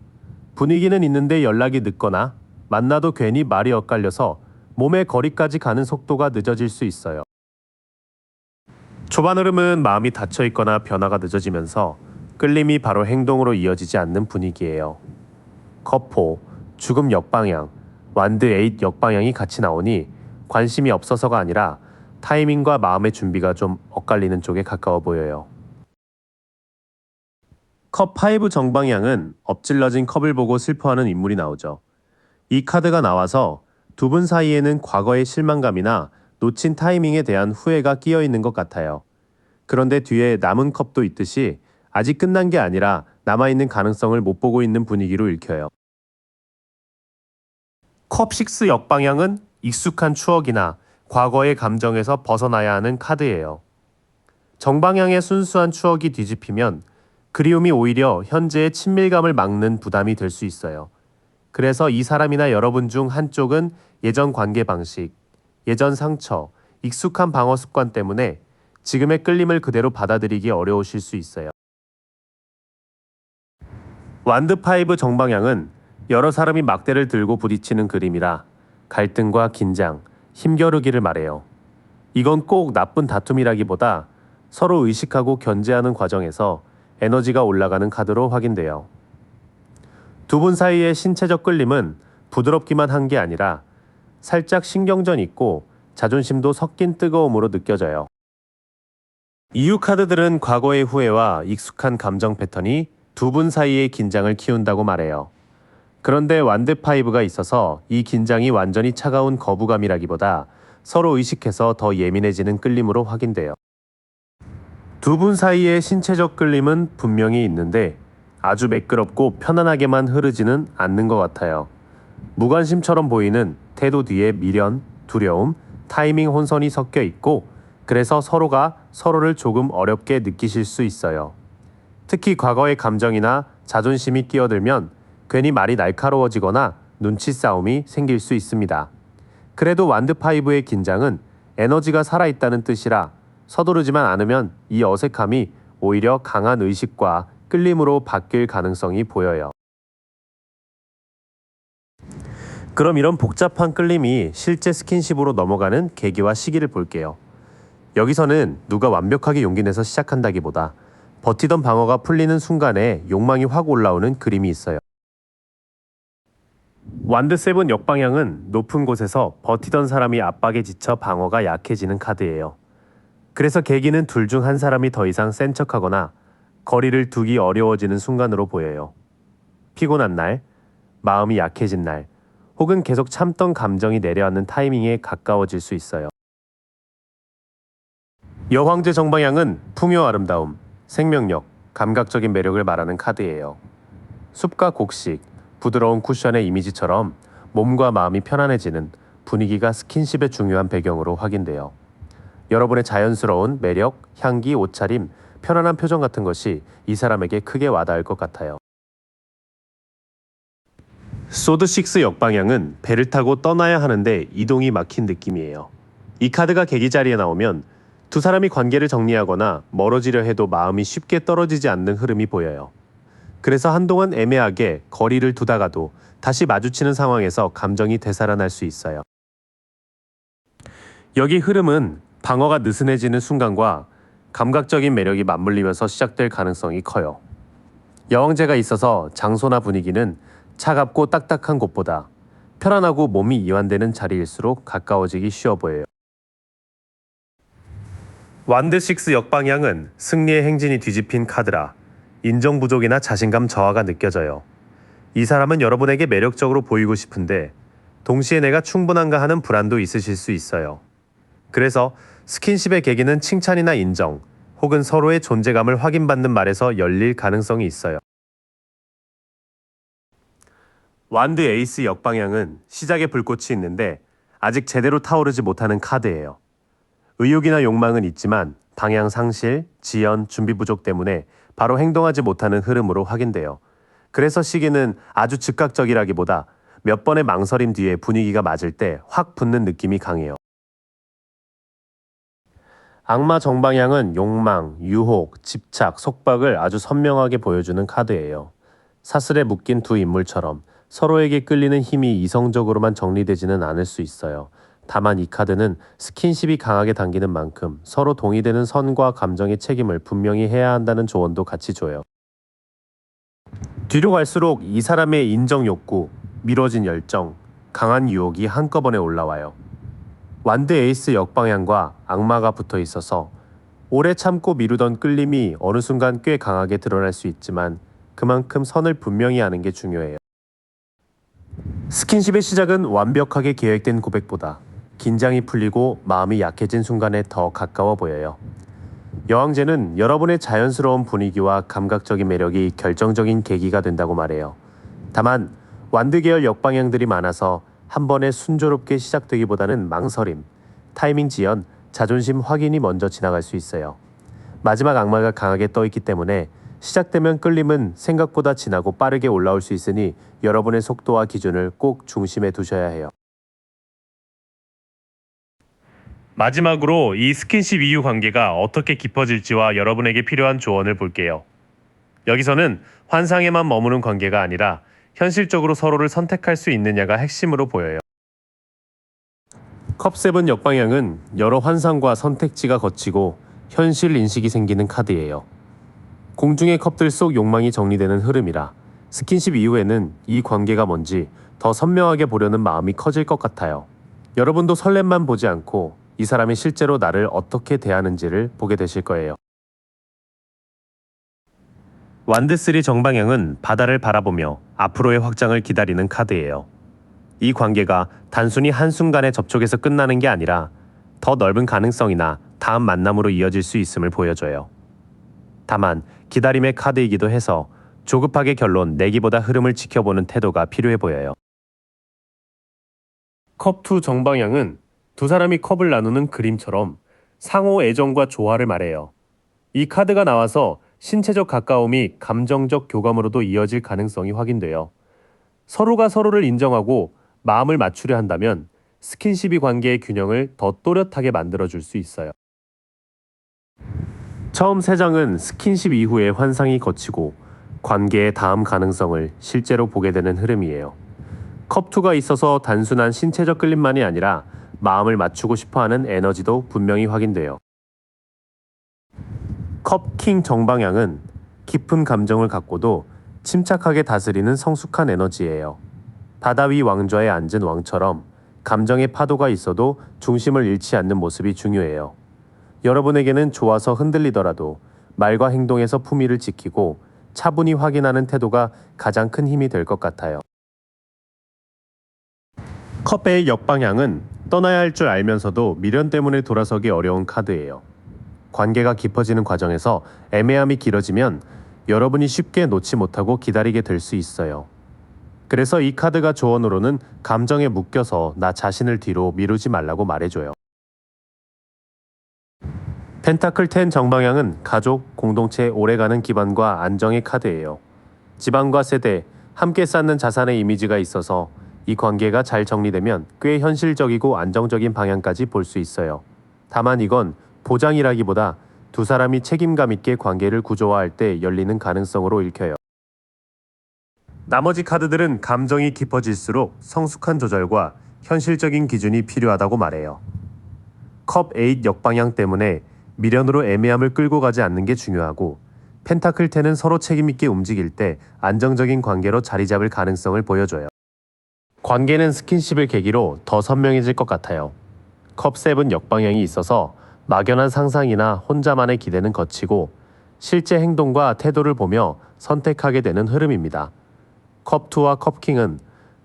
분위기는 있는데 연락이 늦거나 만나도 괜히 말이 엇갈려서 몸의 거리까지 가는 속도가 늦어질 수 있어요. 초반 흐름은 마음이 닫혀 있거나 변화가 늦어지면서 끌림이 바로 행동으로 이어지지 않는 분위기예요. 컵4, 죽음 역방향, 완드 8 역방향이 같이 나오니 관심이 없어서가 아니라 타이밍과 마음의 준비가 좀 엇갈리는 쪽에 가까워 보여요. 컵 5 정방향은 엎질러진 컵을 보고 슬퍼하는 인물이 나오죠. 이 카드가 나와서 두 분 사이에는 과거의 실망감이나 놓친 타이밍에 대한 후회가 끼어 있는 것 같아요. 그런데 뒤에 남은 컵도 있듯이 아직 끝난 게 아니라 남아있는 가능성을 못 보고 있는 분위기로 읽혀요. 컵 6 역방향은 익숙한 추억이나 과거의 감정에서 벗어나야 하는 카드예요. 정방향의 순수한 추억이 뒤집히면 그리움이 오히려 현재의 친밀감을 막는 부담이 될 수 있어요. 그래서 이 사람이나 여러분 중 한쪽은 예전 관계 방식, 예전 상처, 익숙한 방어 습관 때문에 지금의 끌림을 그대로 받아들이기 어려우실 수 있어요. 완드 5 정방향은 여러 사람이 막대를 들고 부딪히는 그림이라 갈등과 긴장, 힘겨루기를 말해요. 이건 꼭 나쁜 다툼이라기보다 서로 의식하고 견제하는 과정에서 에너지가 올라가는 카드로 확인돼요. 두 분 사이의 신체적 끌림은 부드럽기만 한 게 아니라 살짝 신경전 있고 자존심도 섞인 뜨거움으로 느껴져요. 이유 카드들은 과거의 후회와 익숙한 감정 패턴이 두 분 사이의 긴장을 키운다고 말해요. 그런데 완드 5가 있어서 이 긴장이 완전히 차가운 거부감이라기보다 서로 의식해서 더 예민해지는 끌림으로 확인돼요. 두 분 사이의 신체적 끌림은 분명히 있는데 아주 매끄럽고 편안하게만 흐르지는 않는 것 같아요. 무관심처럼 보이는 태도 뒤에 미련, 두려움, 타이밍 혼선이 섞여 있고 그래서 서로가 서로를 조금 어렵게 느끼실 수 있어요. 특히 과거의 감정이나 자존심이 끼어들면 괜히 말이 날카로워지거나 눈치 싸움이 생길 수 있습니다. 그래도 완드 5의 긴장은 에너지가 살아있다는 뜻이라 서두르지만 않으면 이 어색함이 오히려 강한 의식과 끌림으로 바뀔 가능성이 보여요. 그럼 이런 복잡한 끌림이 실제 스킨십으로 넘어가는 계기와 시기를 볼게요. 여기서는 누가 완벽하게 용기 내서 시작한다기보다 버티던 방어가 풀리는 순간에 욕망이 확 올라오는 그림이 있어요. 완드 7 역방향은 높은 곳에서 버티던 사람이 압박에 지쳐 방어가 약해지는 카드예요. 그래서 계기는 둘 중 한 사람이 더 이상 센 척하거나 거리를 두기 어려워지는 순간으로 보여요. 피곤한 날, 마음이 약해진 날, 혹은 계속 참던 감정이 내려앉는 타이밍에 가까워질 수 있어요. 여황제 정방향은 풍요 아름다움, 생명력, 감각적인 매력을 말하는 카드예요. 숲과 곡식, 부드러운 쿠션의 이미지처럼 몸과 마음이 편안해지는 분위기가 스킨십의 중요한 배경으로 확인돼요. 여러분의 자연스러운 매력, 향기, 옷차림, 편안한 표정 같은 것이 이 사람에게 크게 와닿을 것 같아요. 소드 6 역방향은 배를 타고 떠나야 하는데 이동이 막힌 느낌이에요. 이 카드가 계기 자리에 나오면 두 사람이 관계를 정리하거나 멀어지려 해도 마음이 쉽게 떨어지지 않는 흐름이 보여요. 그래서 한동안 애매하게 거리를 두다가도 다시 마주치는 상황에서 감정이 되살아날 수 있어요. 여기 흐름은 방어가 느슨해지는 순간과 감각적인 매력이 맞물리면서 시작될 가능성이 커요. 여왕제가 있어서 장소나 분위기는 차갑고 딱딱한 곳보다 편안하고 몸이 이완되는 자리일수록 가까워지기 쉬워 보여요. 완드 6 역방향은 승리의 행진이 뒤집힌 카드라 인정 부족이나 자신감 저하가 느껴져요. 이 사람은 여러분에게 매력적으로 보이고 싶은데 동시에 내가 충분한가 하는 불안도 있으실 수 있어요. 그래서 스킨십의 계기는 칭찬이나 인정 혹은 서로의 존재감을 확인받는 말에서 열릴 가능성이 있어요. 완드 에이스 역방향은 시작에 불꽃이 있는데 아직 제대로 타오르지 못하는 카드예요. 의욕이나 욕망은 있지만 방향 상실, 지연, 준비 부족 때문에 바로 행동하지 못하는 흐름으로 확인돼요. 그래서 시기는 아주 즉각적이라기보다 몇 번의 망설임 뒤에 분위기가 맞을 때 확 붙는 느낌이 강해요. 악마 정방향은 욕망, 유혹, 집착, 속박을 아주 선명하게 보여주는 카드예요. 사슬에 묶인 두 인물처럼 서로에게 끌리는 힘이 이성적으로만 정리되지는 않을 수 있어요. 다만 이 카드는 스킨십이 강하게 당기는 만큼 서로 동의되는 선과 감정의 책임을 분명히 해야 한다는 조언도 같이 줘요. 뒤로 갈수록 이 사람의 인정 욕구, 미뤄진 열정, 강한 유혹이 한꺼번에 올라와요. 완드 에이스 역방향과 악마가 붙어 있어서 오래 참고 미루던 끌림이 어느 순간 꽤 강하게 드러날 수 있지만 그만큼 선을 분명히 하는 게 중요해요. 스킨십의 시작은 완벽하게 계획된 고백보다 긴장이 풀리고 마음이 약해진 순간에 더 가까워 보여요. 여왕제는 여러분의 자연스러운 분위기와 감각적인 매력이 결정적인 계기가 된다고 말해요. 다만 완드 계열 역방향들이 많아서 한 번에 순조롭게 시작되기보다는 망설임, 타이밍 지연, 자존심 확인이 먼저 지나갈 수 있어요. 마지막 악마가 강하게 떠있기 때문에 시작되면 끌림은 생각보다 진하고 빠르게 올라올 수 있으니 여러분의 속도와 기준을 꼭 중심에 두셔야 해요. 마지막으로 이 스킨십 이후 관계가 어떻게 깊어질지와 여러분에게 필요한 조언을 볼게요. 여기서는 환상에만 머무는 관계가 아니라 현실적으로 서로를 선택할 수 있느냐가 핵심으로 보여요. 컵7 역방향은 여러 환상과 선택지가 거치고 현실 인식이 생기는 카드예요. 공중의 컵들 속 욕망이 정리되는 흐름이라 스킨십 이후에는 이 관계가 뭔지 더 선명하게 보려는 마음이 커질 것 같아요. 여러분도 설렘만 보지 않고 이 사람이 실제로 나를 어떻게 대하는지를 보게 되실 거예요. 완드3 정방향은 바다를 바라보며 앞으로의 확장을 기다리는 카드예요. 이 관계가 단순히 한순간의 접촉에서 끝나는 게 아니라 더 넓은 가능성이나 다음 만남으로 이어질 수 있음을 보여줘요. 다만 기다림의 카드이기도 해서 조급하게 결론 내기보다 흐름을 지켜보는 태도가 필요해 보여요. 컵2 정방향은 두 사람이 컵을 나누는 그림처럼 상호 애정과 조화를 말해요. 이 카드가 나와서 신체적 가까움이 감정적 교감으로도 이어질 가능성이 확인돼요. 서로가 서로를 인정하고 마음을 맞추려 한다면 스킨십이 관계의 균형을 더 또렷하게 만들어줄 수 있어요. 처음 3장은 스킨십 이후의 환상이 거치고 관계의 다음 가능성을 실제로 보게 되는 흐름이에요. 컵2가 있어서 단순한 신체적 끌림만이 아니라 마음을 맞추고 싶어하는 에너지도 분명히 확인돼요. 컵킹 정방향은 깊은 감정을 갖고도 침착하게 다스리는 성숙한 에너지예요. 바다 위 왕좌에 앉은 왕처럼 감정의 파도가 있어도 중심을 잃지 않는 모습이 중요해요. 여러분에게는 좋아서 흔들리더라도 말과 행동에서 품위를 지키고 차분히 확인하는 태도가 가장 큰 힘이 될 것 같아요. 컵의 역방향은 떠나야 할 줄 알면서도 미련 때문에 돌아서기 어려운 카드예요. 관계가 깊어지는 과정에서 애매함이 길어지면 여러분이 쉽게 놓지 못하고 기다리게 될 수 있어요. 그래서 이 카드가 조언으로는 감정에 묶여서 나 자신을 뒤로 미루지 말라고 말해줘요. 펜타클 10 정방향은 가족, 공동체, 오래가는 기반과 안정의 카드예요. 집안과 세대, 함께 쌓는 자산의 이미지가 있어서 이 관계가 잘 정리되면 꽤 현실적이고 안정적인 방향까지 볼 수 있어요. 다만 이건 보장이라기보다 두 사람이 책임감 있게 관계를 구조화할 때 열리는 가능성으로 읽혀요. 나머지 카드들은 감정이 깊어질수록 성숙한 조절과 현실적인 기준이 필요하다고 말해요. 컵 8 역방향 때문에 미련으로 애매함을 끌고 가지 않는 게 중요하고 펜타클 10은 서로 책임있게 움직일 때 안정적인 관계로 자리 잡을 가능성을 보여줘요. 관계는 스킨십을 계기로 더 선명해질 것 같아요. 컵 7 역방향이 있어서 막연한 상상이나 혼자만의 기대는 거치고 실제 행동과 태도를 보며 선택하게 되는 흐름입니다. 컵2와 컵킹은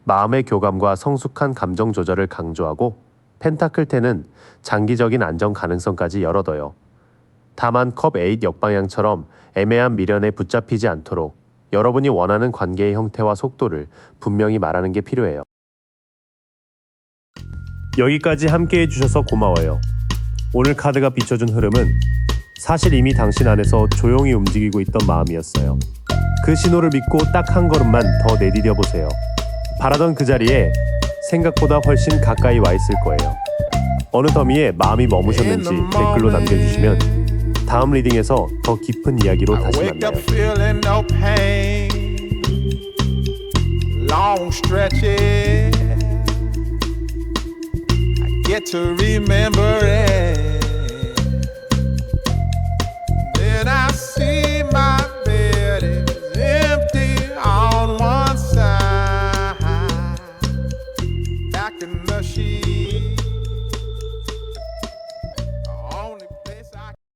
마음의 교감과 성숙한 감정 조절을 강조하고 펜타클 10은 장기적인 안정 가능성까지 열어둬요. 다만 컵 8 역방향처럼 애매한 미련에 붙잡히지 않도록 여러분이 원하는 관계의 형태와 속도를 분명히 말하는 게 필요해요. 여기까지 함께 해주셔서 고마워요. 오늘 카드가 비춰준 흐름은 사실 이미 당신 안에서 조용히 움직이고 있던 마음이었어요. 그 신호를 믿고 딱 한 걸음만 더 내디뎌 보세요. 바라던 그 자리에 생각보다 훨씬 가까이 와 있을 거예요. 어느 더미에 마음이 머무셨는지 댓글로 남겨주시면 다음 리딩에서 더 깊은 이야기로 다시 만나요.